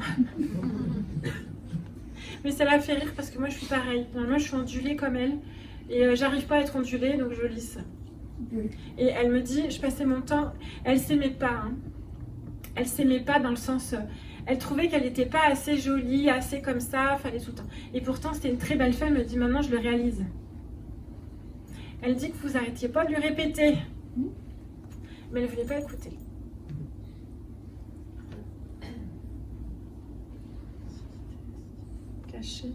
Mais ça l'a fait rire parce que moi je suis pareille. Moi je suis ondulée comme elle. Et j'arrive pas à être ondulée, donc je lisse. Oui. Et elle me dit, je passais mon temps... Elle s'aimait pas. Hein. Elle s'aimait pas dans le sens... elle trouvait qu'elle n'était pas assez jolie, assez comme ça, fallait tout le temps. Et pourtant c'était une très belle femme, elle me dit maintenant je le réalise. Elle dit que vous arrêtiez pas de lui répéter. Mais elle ne voulait pas écouter. Caché.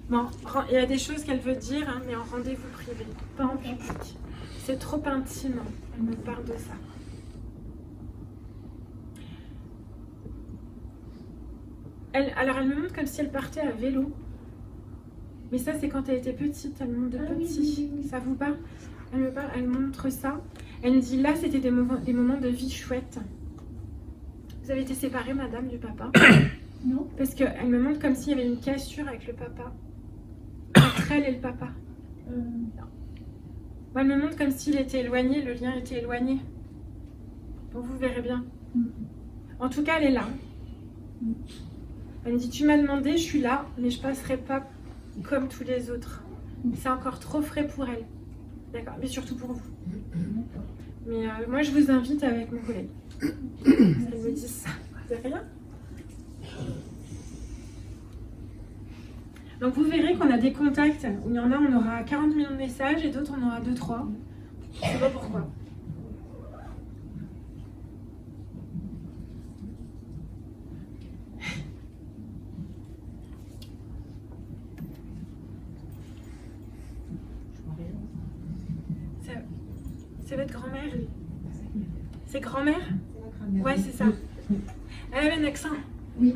Bon, il y a des choses qu'elle veut dire, hein, mais en rendez-vous privé, pas en public. C'est trop intime, elle me parle de ça. Alors elle me montre comme si elle partait à vélo. Mais ça c'est quand elle était petite, elle me montre de petit. Oui. Ça vous parle? Elle me parle, elle montre ça. Elle me dit là c'était des moments de vie chouettes. Vous avez été séparée madame du papa? Non. Parce qu'elle me montre comme s'il y avait une cassure avec le papa. Entre elle et le papa. Non. Elle me montre comme s'il était éloigné, le lien était éloigné. Bon, vous verrez bien. En tout cas elle est là. Elle me dit tu m'as demandé, je suis là, mais je passerai pas comme tous les autres. C'est encore trop frais pour elle. D'accord, mais surtout pour vous. Mais moi je vous invite avec mon collègue. Elle me dit ça. C'est rien. Donc vous verrez qu'on a des contacts où il y en a, on aura 40 millions de messages et d'autres on aura 2-3. Je sais pas pourquoi. C'est votre grand-mère? C'est grand-mère? Ouais, c'est ça. Elle avait un accent. Oui.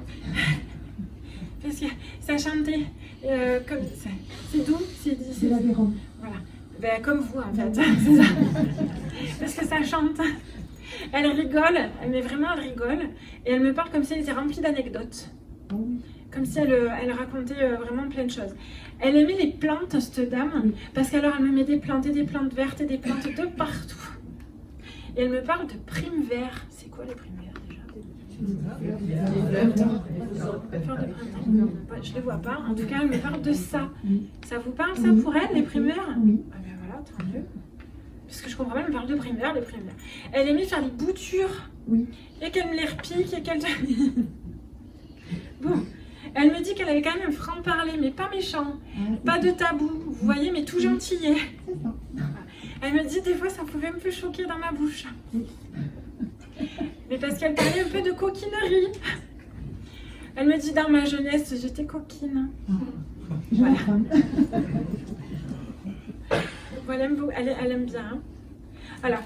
Parce que ça chantait comme ça. C'est doux, C'est l'Aveyron. Voilà. Ben, comme vous en fait. C'est ça. Parce que ça chante. Elle rigole, mais vraiment elle rigole. Et elle me parle comme si elle était remplie d'anecdotes. Oh oui. Comme si elle racontait vraiment plein de choses. Elle aimait les plantes, cette dame, parce qu'alors elle me met des plantes vertes et des plantes de partout. Et elle me parle de primes verts. C'est quoi les primes verts déjà? Fleurs de printemps. Je les vois pas. En tout cas, elle me parle de ça. Ça vous parle ça pour elle, les primes verts? Oui. Ah ben voilà, tant mieux. Parce que je comprends pas, elle me parle de primes verts, les primes verts. Elle aimait faire les boutures. Oui. Et qu'elle me les repique et qu'elle... Bon. Elle me dit qu'elle avait quand même un franc-parler, mais pas méchant, pas de tabou, vous voyez, mais tout gentillet. C'est ça. Elle me dit des fois ça pouvait me faire choquer dans ma bouche. Mais parce qu'elle parlait un peu de coquinerie. Elle me dit dans ma jeunesse, j'étais coquine. Voilà. Voilà, elle aime bien. Hein. Alors,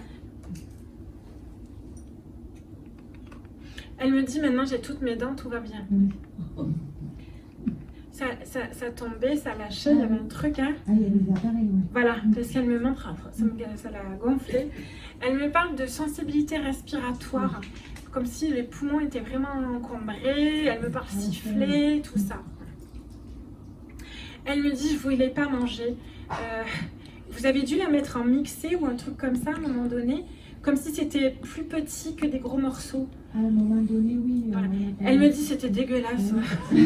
elle me dit maintenant j'ai toutes mes dents, tout va bien. Ça tombait, ça lâchait, il y avait un truc. Hein. Ah, il y a des appareils, oui. Voilà, parce qu'elle me montre, ça l'a gonflé. Elle me parle de sensibilité respiratoire, comme si les poumons étaient vraiment encombrés. Elle me parle siffler, tout ça. Elle me dit, je ne voulais pas manger. Vous avez dû la mettre en mixé ou un truc comme ça à un moment donné, comme si c'était plus petit que des gros morceaux. À un moment donné, oui. Voilà. Elle me dit c'était dégueulasse. Je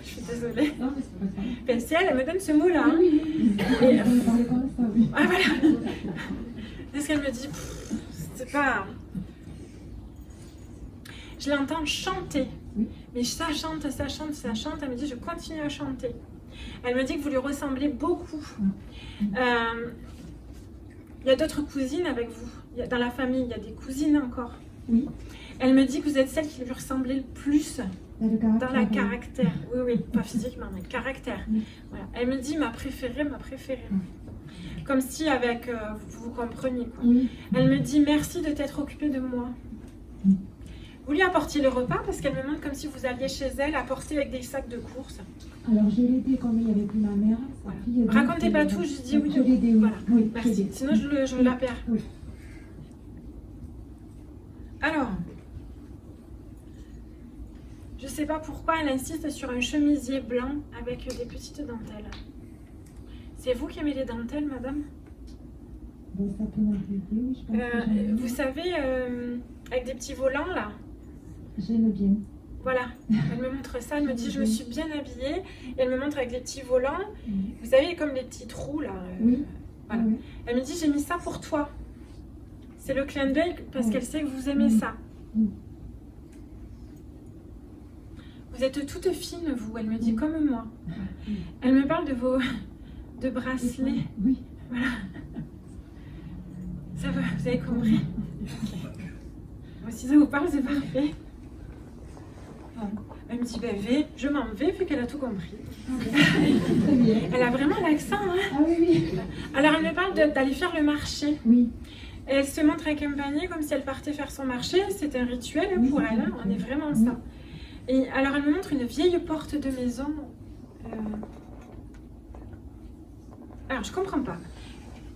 suis désolée. Non, mais c'est pas ça. Ben, si elle me donne ce mot-là. Hein. Oui, oui. Et, On parlait pas de ça, oui. ah voilà. Parce qu'elle me dit, c'est pas... Je l'entends chanter. Oui. Mais ça chante, ça chante, ça chante. Elle me dit, je continue à chanter. Elle me dit que vous lui ressemblez beaucoup. Il y a d'autres cousines avec vous. Dans la famille, il y a des cousines encore. Oui. Elle me dit que vous êtes celle qui lui ressemblait le plus Dans le caractère. dans le caractère. Oui, oui, pas physiquement, mais le caractère. Oui. Voilà. Elle me dit ma préférée, ma préférée. Comme si avec vous compreniez. Quoi. Oui. Elle me dit merci de t'être occupée de moi. Vous lui apportiez le repas parce qu'elle me demande comme si vous alliez chez elle apporter avec des sacs de courses. Alors j'ai aidé quand il n'y avait plus ma mère. Voilà. Fille, Racontez pas tout, je dis oui. Je l'ai aidé, oui. Voilà. Oui, Merci. je l'ai. Sinon je la perds. Oui. Alors, je sais pas pourquoi elle insiste sur un chemisier blanc avec des petites dentelles. C'est vous qui aimez les dentelles, madame? Bon, ça peut m'inquiéter, oui, je pense que j'en ai. Vous savez, avec des petits volants là. J'aime bien. Voilà, elle me montre ça, elle me dit je me suis bien habillée, et elle me montre avec des petits volants, vous savez comme les petits trous là. Oui. Voilà. Oui. Elle me dit j'ai mis ça pour toi. C'est le clin d'œil parce Oui. qu'elle sait que vous aimez ça. Oui. Vous êtes toute fine vous, elle me dit comme moi. Elle me parle de vos de bracelets. Oui. Voilà. Ça va, vous avez compris. Bon, si ça vous parle, c'est parfait. Elle me dit, ben, V, je m'en vais vu qu'elle a tout compris. Très bien. Elle a vraiment l'accent. Hein. Ah oui, oui. Alors, elle me parle d'aller faire le marché. Oui. Et elle se montre avec un panier comme si elle partait faire son marché. C'est un rituel Oui, pour c'est elle. un Hein. On est rituel. vraiment Oui. ça. Et alors, elle me montre une vieille porte de maison. Alors, je comprends pas.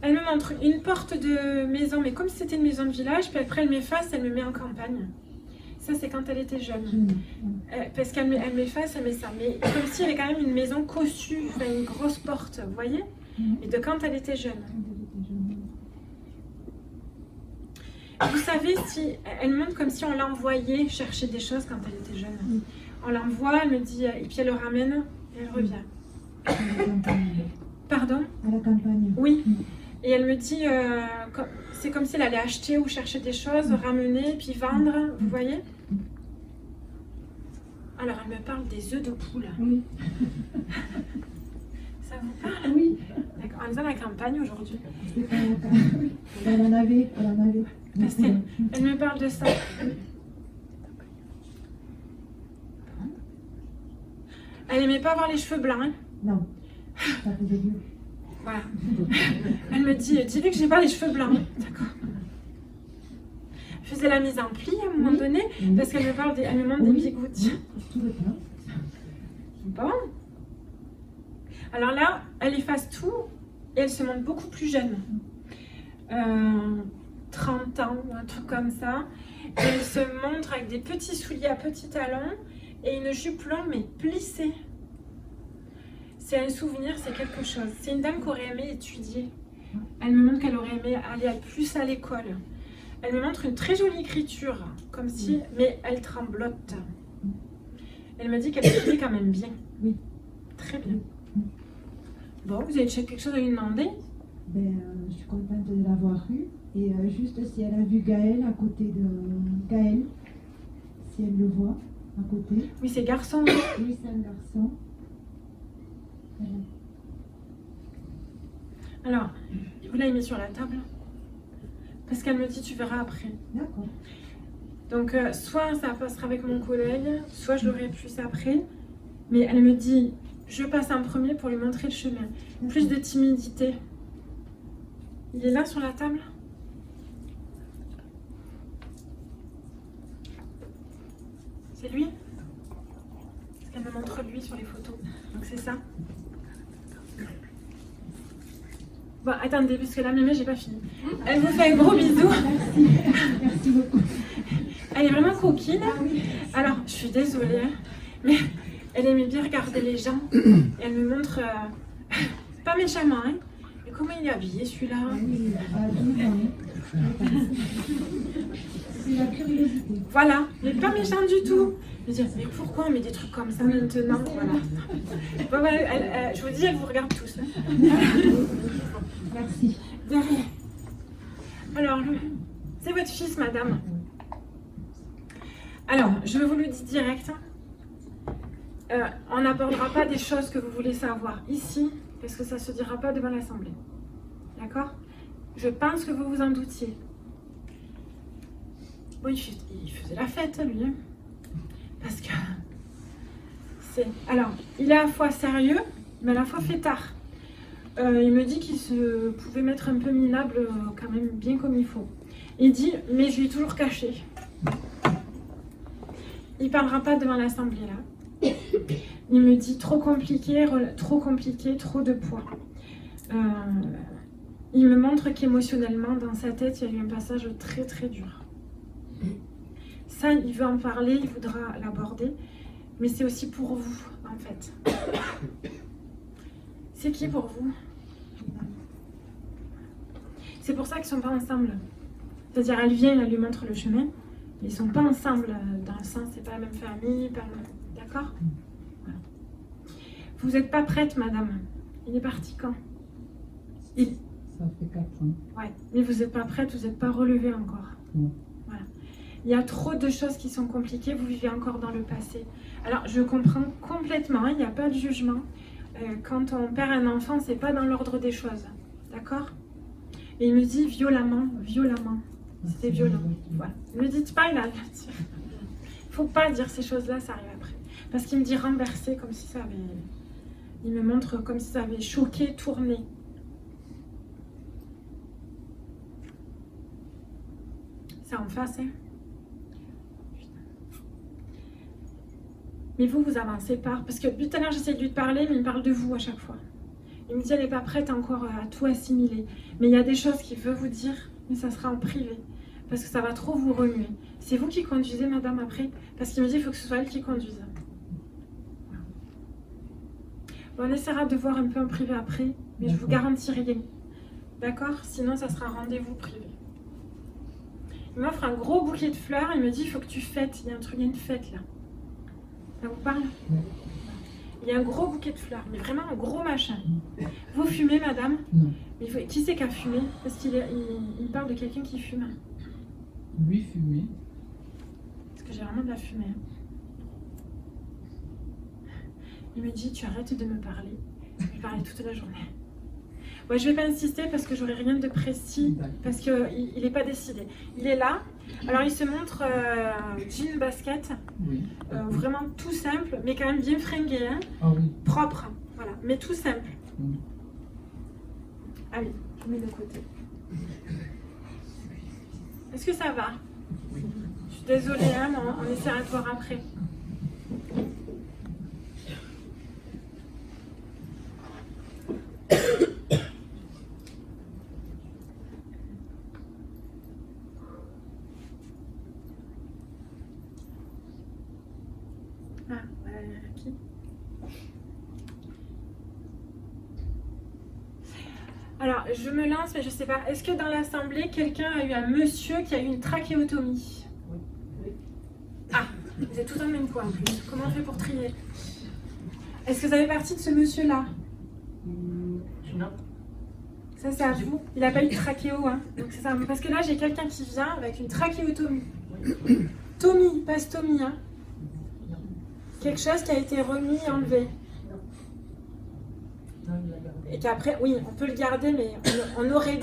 Elle me montre une porte de maison, mais comme si c'était une maison de village. Puis après, elle m'efface, elle me met en campagne. Ça, c'est quand elle était jeune. Parce qu'elle m'efface, elle met ça. Mais comme si elle avait quand même une maison cossue, enfin, une grosse porte, vous voyez? Et de quand elle était jeune. Vous savez, si elle me montre comme si on l'envoyait chercher des choses quand elle était jeune. Oui. On l'envoie, elle me dit, et puis elle le ramène, et elle revient. À la campagne. Pardon? À la campagne. Oui. Et elle me dit, c'est comme si elle allait acheter ou chercher des choses, ramener, puis vendre, vous voyez? Alors, elle me parle des œufs de poule. Oui. Ça vous parle? Oui. D'accord. On est dans la campagne aujourd'hui. C'est pas la campagne. Elle en avait. Elle en avait. Parce qu'elle elle me parle de ça. Elle aimait pas avoir les cheveux blancs. Hein. Non. Ça faisait mieux. Voilà. Elle me dit, dis-lui que j'ai pas les cheveux blancs. D'accord. Je faisais la mise en pli à un moment donné, Oui. parce qu'elle me parle, elle me montre des Oui. bigoudis. Tout le temps. Bon. Alors là, elle efface tout et elle se montre beaucoup plus jeune. 30 ans ou un truc comme ça. Et elle se montre avec des petits souliers à petits talons et une jupe longue mais plissée. C'est un souvenir, c'est quelque chose. C'est une dame qui aurait aimé étudier. Elle me montre qu'elle aurait aimé aller plus à l'école. Elle me montre une très jolie écriture, comme si, mais elle tremblote. Elle me dit qu'elle écrivait quand même bien. Oui. Très bien. Bon, vous avez quelque chose à lui demander? Ben, je suis contente de l'avoir eue. Et juste si elle a vu Gaël à côté de Gaël, si elle le voit à côté. Oui, c'est garçon. Oui, c'est un garçon. Voilà. Alors, vous l'avez mis sur la table? Parce qu'elle me dit, tu verras après. D'accord. Donc, soit ça passera avec mon collègue, soit je l'aurai plus après. Mais elle me dit, je passe en premier pour lui montrer le chemin. Plus de timidité. Il est là sur la table? C'est lui? Parce qu'elle me montre lui sur les photos. Donc c'est ça. Bon, attendez, puisque là, mémé, j'ai pas fini. Elle vous fait un gros bisou. Merci beaucoup. Elle est vraiment coquine. Alors, je suis désolée, hein, mais elle aimait bien regarder les gens. Et elle me montre, pas méchamment, hein, mais comment il est habillé celui-là. Ah oui, tout le temps. C'est la curiosité. Voilà, mais pas méchant du tout. Je me dis, mais pourquoi on met des trucs comme ça maintenant? Voilà. Bon, voilà, je vous dis, elle vous regarde tous. Hein. Merci. De rien. Alors, c'est votre fils, madame. Alors, je vous le dis direct. On n'abordera pas des choses que vous voulez savoir ici, parce que ça ne se dira pas devant l'Assemblée. D'accord? Je pense que vous vous en doutiez. Bon, il faisait la fête, lui. Hein. Parce que c'est... Alors, il est à la fois sérieux, mais à la fois fêtard. Il me dit qu'il se pouvait mettre un peu minable quand même bien comme il faut. Il dit, mais je lui ai toujours caché. Il parlera pas devant l'Assemblée là. Il me dit trop compliqué, trop de poids. Il me montre qu'émotionnellement, dans sa tête, il y a eu un passage très très dur. Ça, il veut en parler, il voudra l'aborder, mais c'est aussi pour vous, en fait. C'est qui pour vous? C'est pour ça qu'ils ne sont pas ensemble. C'est-à-dire, elle vient, elle lui montre le chemin, Ils sont pas ensemble dans le sens, c'est pas la même famille, pas le même... D'accord? Voilà. Vous n'êtes pas prête, madame. Il est parti quand? Ça fait 4 ans. Ouais, mais vous n'êtes pas prête, vous n'êtes pas relevée encore. Non. Voilà. Il y a trop de choses qui sont compliquées, vous vivez encore dans le passé. Alors, je comprends complètement, il n'y a pas de jugement. Quand on perd un enfant, c'est pas dans l'ordre des choses. D'accord? Et il me dit violemment. C'était violent. Voilà. Ne me dites pas, il a... faut pas dire ces choses-là, ça arrive après. Parce qu'il me dit renversé, comme si ça avait... Il me montre comme si ça avait choqué, tourné. C'est en face, hein? Mais vous avancez pas. Parce que depuis tout à l'heure, j'essaie de lui parler, mais il me parle de vous à chaque fois. Il me dit, elle n'est pas prête encore à tout assimiler. Mais il y a des choses qu'il veut vous dire, mais ça sera en privé. Parce que ça va trop vous remuer. C'est vous qui conduisez, madame, après? Parce qu'il me dit, il faut que ce soit elle qui conduise. Bon, on essaiera de voir un peu en privé après, mais je vous garantis rien. D'accord? Sinon, ça sera un rendez-vous privé. Il m'offre un gros bouquet de fleurs, il me dit, il faut que tu fêtes. Il y a un truc, il y a une fête là. Ça vous parle? Il y a un gros bouquet de fleurs, mais vraiment un gros machin. Vous fumez, madame? Non. Mais qui c'est qui a fumé? Parce qu'il il parle de quelqu'un qui fume. Lui fumait. Parce que j'ai vraiment de la fumée. Il me dit, tu arrêtes de me parler. Je parlais toute la journée. Ouais, je vais pas insister parce que j'aurai rien de précis, parce qu'il n'est pas décidé. Il est là. Alors il se montre jean basket, Oui. vraiment tout simple, mais quand même bien fringué, hein, Ah oui. propre, voilà, mais tout simple. Mm. Allez, je mets de côté. Est-ce que ça va? Je suis désolée, hein, mais on essaiera de voir après. Ah, qui? Alors, je me lance, mais je sais pas. Est-ce que dans l'assemblée, quelqu'un a eu un monsieur qui a eu une trachéotomie? Oui. Ah, vous êtes tout en même point en plus. Comment on fait pour trier? Est-ce que vous avez partie de ce monsieur-là? Non. Ça, c'est à vous. Il n'a pas eu de trachéo, hein. Donc, c'est ça. Parce que là, j'ai quelqu'un qui vient avec une trachéotomie. Tomie, pas stomie, hein. Quelque chose qui a été remis, enlevé. Et qu'après, oui, on peut le garder, mais on aurait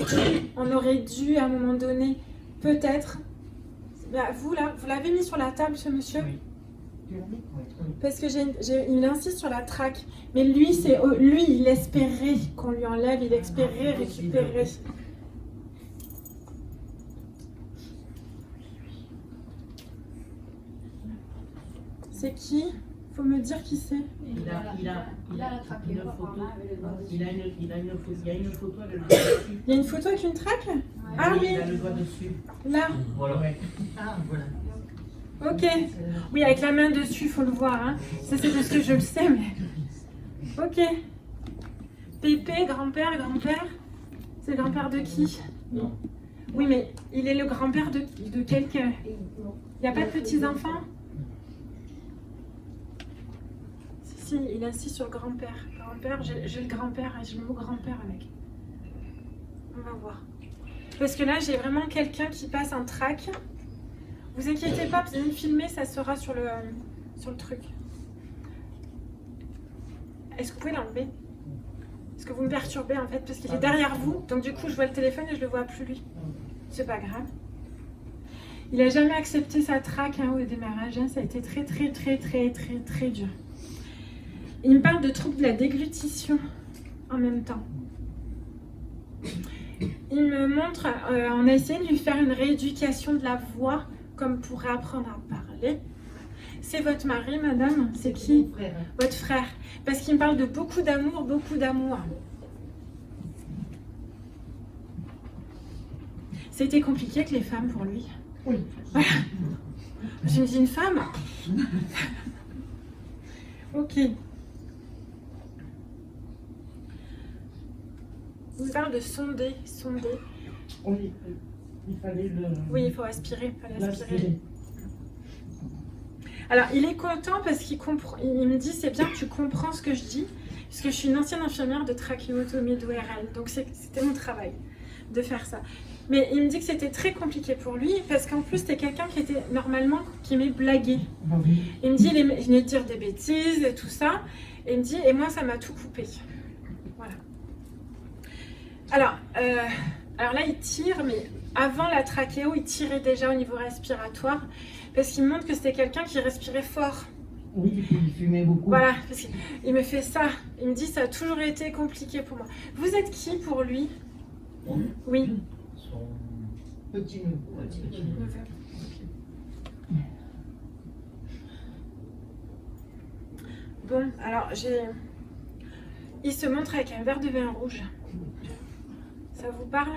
dû à un moment donné, peut-être. Vous, là, vous l'avez mis sur la table, ce monsieur? Oui. Parce que il insiste sur la traque. Mais lui, il espérait qu'on lui enlève, il espérait récupérer. C'est qui? Faut me dire qui c'est. Il a une photo. Il a une photo avec le doigt dessus. Il y a une photo avec une traque? Ah oui. Il a le doigt dessus. Là. Voilà. Ouais. Ah, voilà. Ok. Oui, avec la main dessus, il faut le voir. Hein. Ça, c'est parce que je le sais, mais... Ok. Pépé, grand-père. C'est le grand-père de qui? Non. Oui, mais il est le grand-père de quelqu'un. Il n'y a pas de petits-enfants? Si, il insiste sur le grand-père. Grand-père, j'ai le grand-père, et j'ai le mot grand-père avec. On va voir. Parce que là, j'ai vraiment quelqu'un qui passe un track. Vous inquiétez pas, vous allez me filmer, ça sera sur le truc. Est-ce que vous pouvez l'enlever? Parce que vous me perturbez en fait, parce qu'il est derrière vous. Donc du coup, je vois le téléphone et je le vois plus lui. C'est pas grave. Il a jamais accepté sa traque hein, au démarrage. Hein. Ça a été très dur. Il me parle de troubles de la déglutition en même temps. Il me montre, on a essayé de lui faire une rééducation de la voix, comme pour apprendre à parler. C'est votre mari, madame? C'est qui? Frère. Votre frère. Parce qu'il me parle de beaucoup d'amour, C'était compliqué avec les femmes pour lui. Oui. Voilà. Je me dis une femme. Ok. Il me parle de sonder. Oui, il fallait le... Oui, il faut aspirer, il fallait aspirer. Alors, il est content parce qu'il comprend. Il me dit, c'est bien que tu comprends ce que je dis, parce que je suis une ancienne infirmière de trachéotomie d'ORL, donc c'était mon travail de faire ça. Mais il me dit que c'était très compliqué pour lui, parce qu'en plus, c'était quelqu'un qui était normalement, qui aimait blaguer. Il me dit, il venait de dire des bêtises et tout ça, et il me dit, et moi, ça m'a tout coupé. Voilà. Alors là, il tire, mais avant la trachéo, il tirait déjà au niveau respiratoire, parce qu'il me montre que c'était quelqu'un qui respirait fort. Oui, il fumait beaucoup. Voilà, parce qu'il me fait ça. Il me dit, ça a toujours été compliqué pour moi. Vous êtes qui pour lui? Oui. Son petit neveu. Bon, alors il se montre avec un verre de vin rouge. Ça vous parle?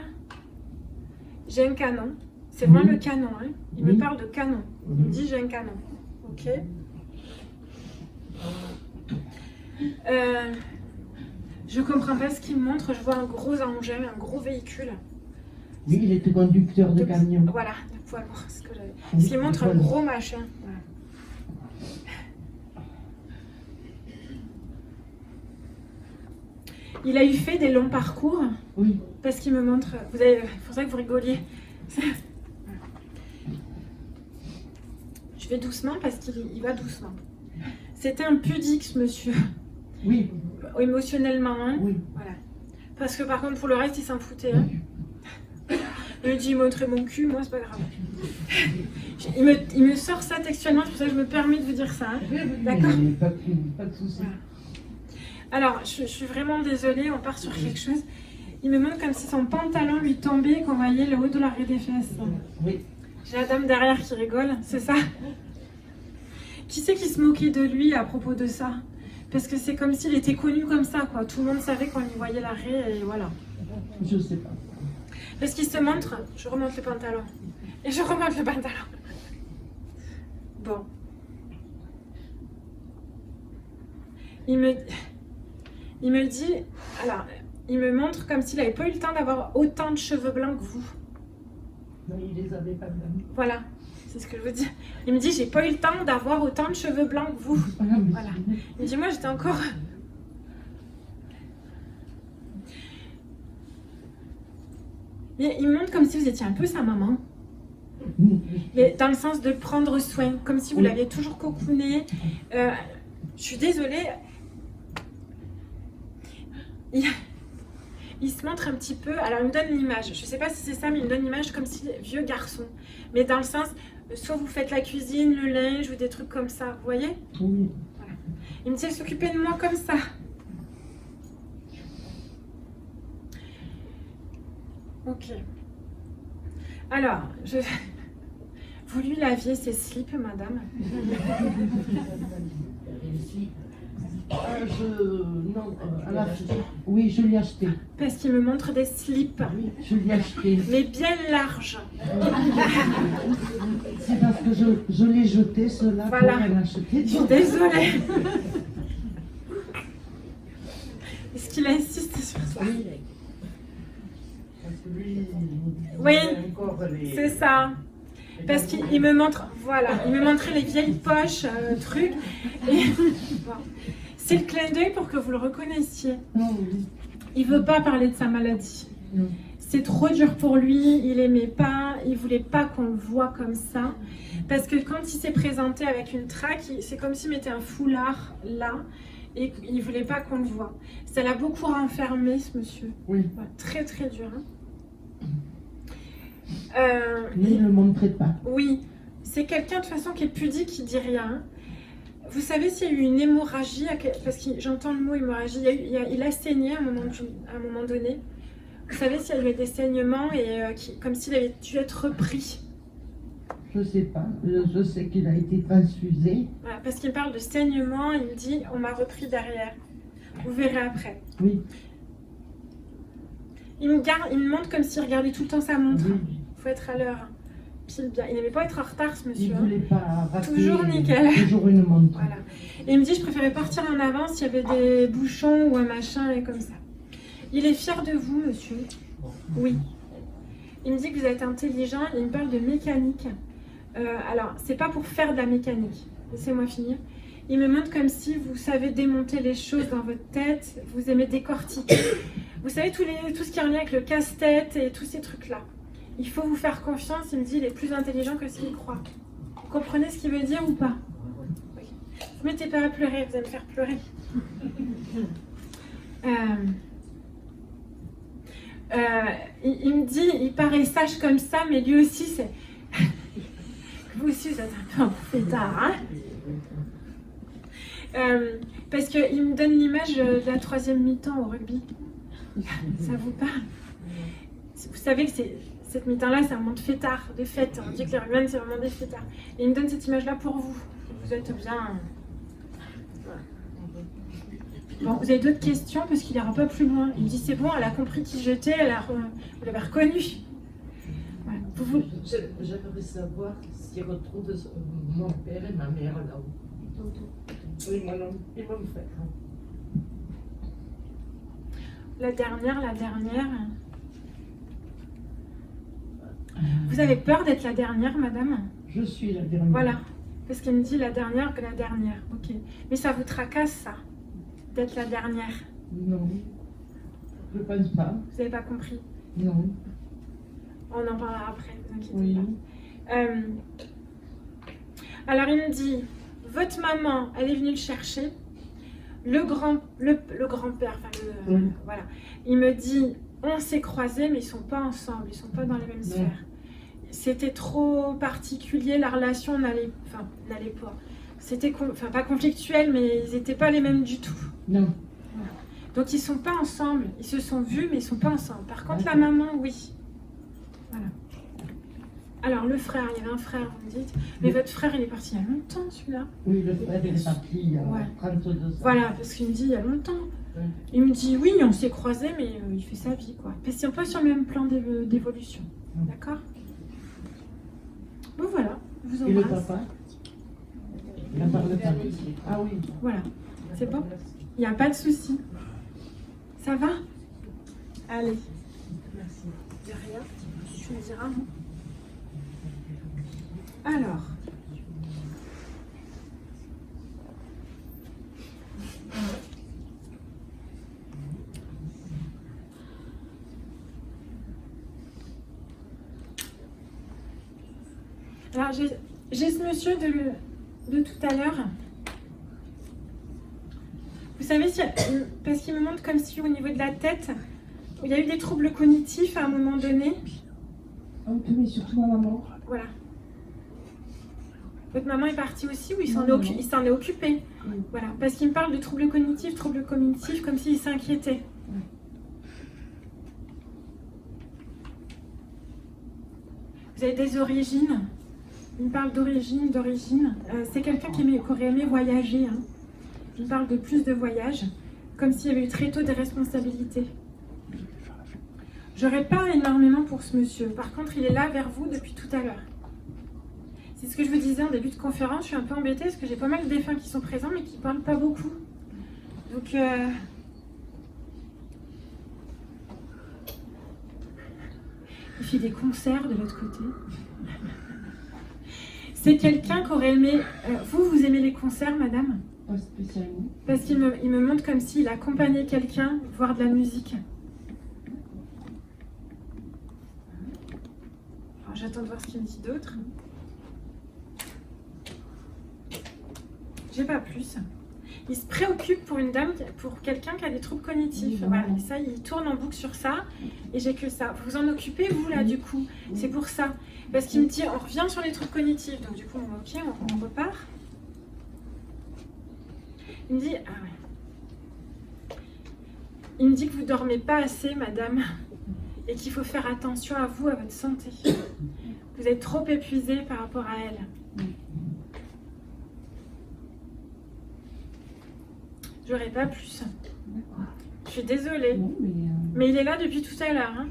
J'ai un canon. C'est vraiment le canon. Hein. Il me parle de canon. Il me dit j'ai un canon. Ok. Je comprends pas ce qu'il me montre. Je vois un gros engin, un gros véhicule. Oui, il était conducteur de camion. Voilà, de poids lourd, c'est ce que j'avais. Parce qu'il montre un gros machin. Voilà. Il a eu fait des longs parcours. Oui. Parce qu'il me montre. Il faudrait que vous rigoliez. Je vais doucement parce qu'il va doucement. C'était un pudique, ce monsieur. Oui. Émotionnellement, hein. Oui. Voilà. Parce que par contre, pour le reste, il s'en foutait. Hein. Il me dit, il montrait mon cul, moi, c'est pas grave. Il me sort ça textuellement, c'est pour ça que je me permets de vous dire ça. Hein. D'accord ? Pas de souci. Voilà. Alors, je suis vraiment désolée, on part sur quelque chose. Il me montre comme si son pantalon lui tombait et qu'on voyait le haut de l'arrêt des fesses. Oui. J'ai la dame derrière qui rigole, c'est ça? Qui c'est qui se moquait de lui à propos de ça? Parce que c'est comme s'il était connu comme ça, quoi. Tout le monde savait qu'on y voyait l'arrêt et voilà. Je sais pas. Parce qu'il se montre, je remonte le pantalon. Et je remonte le pantalon. Bon. Il me dit, alors, il me montre comme s'il n'avait pas eu le temps d'avoir autant de cheveux blancs que vous. Non, il les avait pas blancs. Voilà, c'est ce que je veux dire. Il me dit, j'ai pas eu le temps d'avoir autant de cheveux blancs que vous. Voilà. Il me dit, moi j'étais encore... Il me montre comme si vous étiez un peu sa maman. Mais dans le sens de prendre soin, comme si vous l'aviez toujours cocooné. Je suis désolée. Il se montre un petit peu, alors il me donne l'image, je ne sais pas si c'est ça, mais il me donne l'image comme si vieux garçon. Mais dans le sens, soit vous faites la cuisine, le linge ou des trucs comme ça, vous voyez? Oui. Voilà. Il me dit, s'occuper de moi comme ça. Ok. Alors, vous lui laviez ses slips, madame? Oui, je l'ai acheté. Parce qu'il me montre des slips. Oui, je l'ai acheté. Mais bien larges. C'est parce que je l'ai jeté, cela, Voilà. pour en acheter. Je suis désolée. Est-ce qu'il insiste sur ça? Oui. Parce que lui, Oui, encore les... c'est ça. Parce qu'il me montre, voilà, il me montrait les vieilles poches, trucs. Et bon. C'est le clin d'œil pour que vous le reconnaissiez. Non, oui. Il veut pas parler de sa maladie. Non. C'est trop dur pour lui, il aimait pas, il voulait pas qu'on le voit comme ça. Parce que quand il s'est présenté avec une traque, c'est comme s'il mettait un foulard là et il voulait pas qu'on le voit. Ça l'a beaucoup renfermé, ce monsieur. Oui. Ouais, très très dur. Hein. Mais il ne le montrait pas. Oui, c'est quelqu'un de toute façon qui est pudique, qui dit rien. Vous savez s'il y a eu une hémorragie, parce que j'entends le mot hémorragie, il a saigné à un moment donné. Vous savez s'il y a eu des saignements et comme s'il avait dû être repris. Je sais pas. Je sais qu'il a été transfusé. Voilà, parce qu'il parle de saignement, il me dit on m'a repris derrière. Vous verrez après. Oui. Il me montre comme s'il regardait tout le temps sa montre. Oui. Il faut être à l'heure. Pile bien. Il n'aimait pas être en retard, ce Il monsieur. ne voulait pas rater. Toujours nickel. Toujours une montre. Voilà. Et il me dit je préférais partir en avance s'il y avait des bouchons ou un machin et comme ça. Il est fier de vous, monsieur. Oui. Il me dit que vous êtes intelligent. Il me parle de mécanique. Alors, c'est pas pour faire de la mécanique. laissez-moi finir. Il me montre comme si vous savez démonter les choses dans votre tête, vous aimez décortiquer. Vous savez tout ce qui est en lien avec le casse-tête et tous ces trucs-là. Il faut vous faire confiance, il me dit, il est plus intelligent que ce qu'il croit. Vous comprenez ce qu'il veut dire ou pas? Oui. Ne mettez pas à pleurer, vous allez me faire pleurer. Il me dit, il paraît sage comme ça, mais lui aussi, c'est... Vous aussi, vous êtes un peu un fêtard, hein? Parce qu'il me donne l'image de la 3e mi-temps au rugby. Ça vous parle? Vous savez que cette mi-temps-là, c'est un moment de fêtard, de fête. On dit que les rugbymen, c'est vraiment des fêtards. Et il me donne cette image-là pour vous. Vous êtes bien... Bon, vous avez d'autres questions parce qu'il n'ira pas plus loin. Il me dit c'est bon, elle a compris qui j'étais, vous l'avez reconnu. Voilà. J'aimerais savoir s'il retrouve mon père et ma mère là-haut. Oui, mon nom, ils vont me faire. La dernière. Vous avez peur d'être la dernière, madame? Je suis la dernière. Voilà. Parce qu'il me dit la dernière que la dernière. Ok. Mais ça vous tracasse, ça, d'être la dernière? Non, je ne pense pas. Vous n'avez pas compris? Non. On en parlera après, ne vous inquiétez Oui. pas. Alors il me dit, votre maman, elle est venue le chercher. Le grand-père, voilà. Il me dit, on s'est croisés, mais ils ne sont pas ensemble, ils ne sont pas dans les mêmes sphères. C'était trop particulier, la relation n'allait pas. C'était pas conflictuel, mais ils n'étaient pas les mêmes du tout. Non. Voilà. Donc ils ne sont pas ensemble. Ils se sont vus, mais ils ne sont pas ensemble. Par contre, la maman, oui. Voilà. Alors le frère, il y avait un frère, vous me dites. Mais votre frère, il est parti il y a longtemps, celui-là. Oui, le frère est parti il y a 32 ans. Voilà, parce qu'il me dit il y a longtemps. Ouais. Il me dit oui, on s'est croisés, mais il fait sa vie, quoi. Parce qu'ils sont pas sur le même plan d'évolution. D'accord? Bon, voilà, je vous Et le embrasse. papa? La part de papa. Ah oui. Voilà, c'est bon? Il n'y a pas de souci. Ça va? Allez. Merci. De rien. Tu me diras, non? Alors. Alors, j'ai ce monsieur de tout à l'heure. Vous savez, parce qu'il me montre comme si au niveau de la tête, il y a eu des troubles cognitifs à un moment donné. Mais surtout ma maman. Voilà. Votre maman est partie aussi ou il s'en Non, est occupé? Oui. Voilà, parce qu'il me parle de troubles cognitifs, comme s'il s'inquiétait. Vous avez des origines? Il me parle d'origine. C'est quelqu'un qui aurait aimé voyager. Hein. Il me parle de plus de voyages, comme s'il y avait eu très tôt des responsabilités. J'aurais pas énormément pour ce monsieur. Par contre, il est là vers vous depuis tout à l'heure. C'est ce que je vous disais en début de conférence. Je suis un peu embêtée parce que j'ai pas mal de défunts qui sont présents, mais qui parlent pas beaucoup. Donc, il fait des concerts de l'autre côté. C'est quelqu'un qui aurait aimé... vous aimez les concerts, madame? Pas spécialement. Parce qu'il me montre comme s'il accompagnait quelqu'un voir de la musique. Alors, j'attends de voir ce qu'il me dit d'autre. J'ai pas plus. Il se préoccupe pour une dame, pour quelqu'un qui a des troubles cognitifs. Oui, voilà. Et ça, il tourne en boucle sur ça. Et j'ai que ça. Vous vous en occupez, vous, là, du coup. C'est pour ça. Parce qu'il me dit, on revient sur les troubles cognitifs. Donc, du coup, ok, on repart. Il me dit, ah ouais. Il me dit que vous dormez pas assez, madame. Et qu'il faut faire attention à vous, à votre santé. Vous êtes trop épuisée par rapport à elle. J'aurais pas plus. Je suis désolée. Non, Mais il est là depuis tout à l'heure. Hein.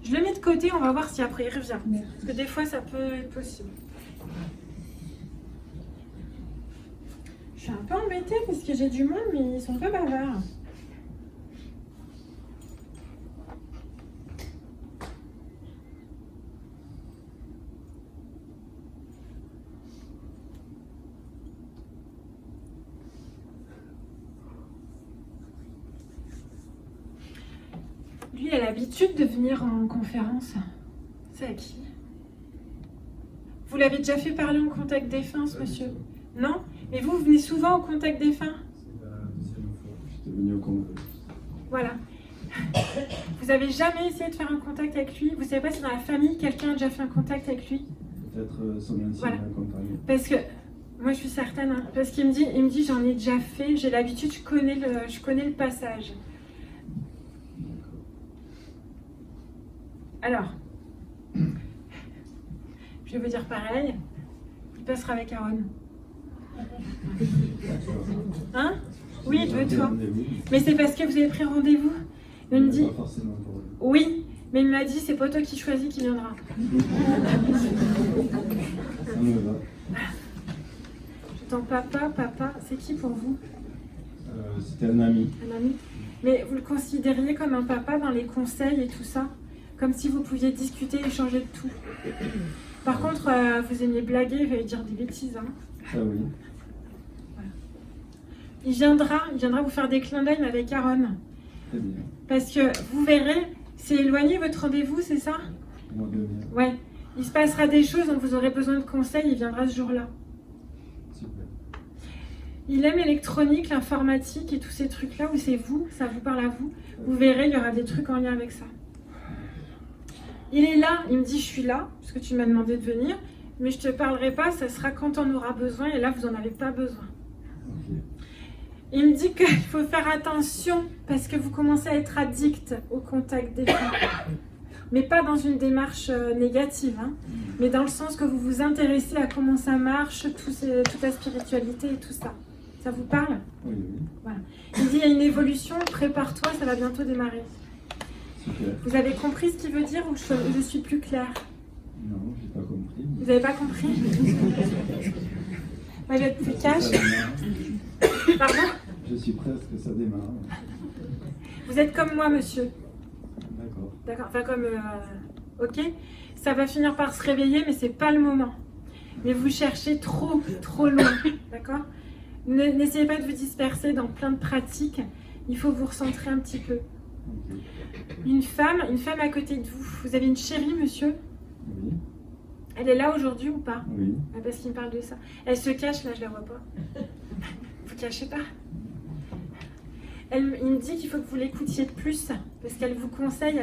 Je le mets de côté, on va voir si après il revient. merci. Parce que des fois, ça peut être possible. Je suis un peu embêtée parce que j'ai du monde, mais ils sont pas bavards. Lui, il a l'habitude de venir en conférence. C'est à qui? Vous l'avez déjà fait parler en contact défunt, ce monsieur? Non? Mais vous venez souvent au contact défunt? C'est la deuxième fois. J'étais venu au congrès. Voilà. Vous avez jamais essayé de faire un contact avec lui? Vous savez pas si dans la famille, quelqu'un a déjà fait un contact avec lui? Peut-être son ancien Voilà. accompagné. Parce que, moi je suis certaine, hein, parce qu'il me dit j'en ai déjà fait, j'ai l'habitude, je connais le passage. Alors, je vais vous dire pareil, il passera avec Aaron. Hein? Oui, il veut toi. Mais c'est parce que vous avez pris rendez-vous. Il me dit, Pas forcément pour lui. oui, mais il m'a dit, c'est pas toi qui choisis qui viendra. Ça me va. J'entends papa, c'est qui pour vous? C'était un ami. Un ami? Mais vous le considériez comme un papa dans les conseils et tout ça? Comme si vous pouviez discuter, échanger de tout. Par contre, vous aimiez blaguer, il va dire des bêtises. Hein. Ça oui. Il viendra vous faire des clins d'œil avec Aaron. Très bien. Parce que vous verrez, c'est éloigné votre rendez-vous, c'est ça? Moi de bien. Ouais. Il se passera des choses dont vous aurez besoin de conseils, il viendra ce jour-là. Super. Il aime l'électronique, l'informatique et tous ces trucs-là où c'est vous, ça vous parle à vous. Vous verrez, il y aura des trucs en lien avec ça. Il est là, il me dit je suis là, parce que tu m'as demandé de venir, mais je te parlerai pas, ça sera quand on aura besoin, et là vous n'en avez pas besoin. Ok. Il me dit qu'il faut faire attention, parce que vous commencez à être addict au contact des gens. Mais pas dans une démarche négative, hein, mais dans le sens que vous vous intéressez à comment ça marche, toute la spiritualité et tout ça. Ça vous parle? Oui, oui. Voilà. Il dit il y a une évolution, prépare-toi, ça va bientôt démarrer. Super. Vous avez compris ce qu'il veut dire ou je suis plus claire? Non, j'ai pas compris. Vous n'avez pas compris? Moi, je vais être plus cash. Ça démarre. Pardon? Je suis presque, ça démarre. Vous êtes comme moi, monsieur. D'accord. D'accord? Enfin, comme... ok? Ça va finir par se réveiller, mais c'est pas le moment. Mais vous cherchez trop loin. D'accord? N'essayez pas de vous disperser dans plein de pratiques. Il faut vous recentrer un petit peu. Ok. Une femme à côté de vous. Vous avez une chérie, monsieur? Oui. Elle est là aujourd'hui ou pas? Oui. Ah, parce qu'il me parle de ça. Elle se cache, là, je la vois pas. Vous cachez pas? Il me dit qu'il faut que vous l'écoutiez de plus, parce qu'elle vous conseille,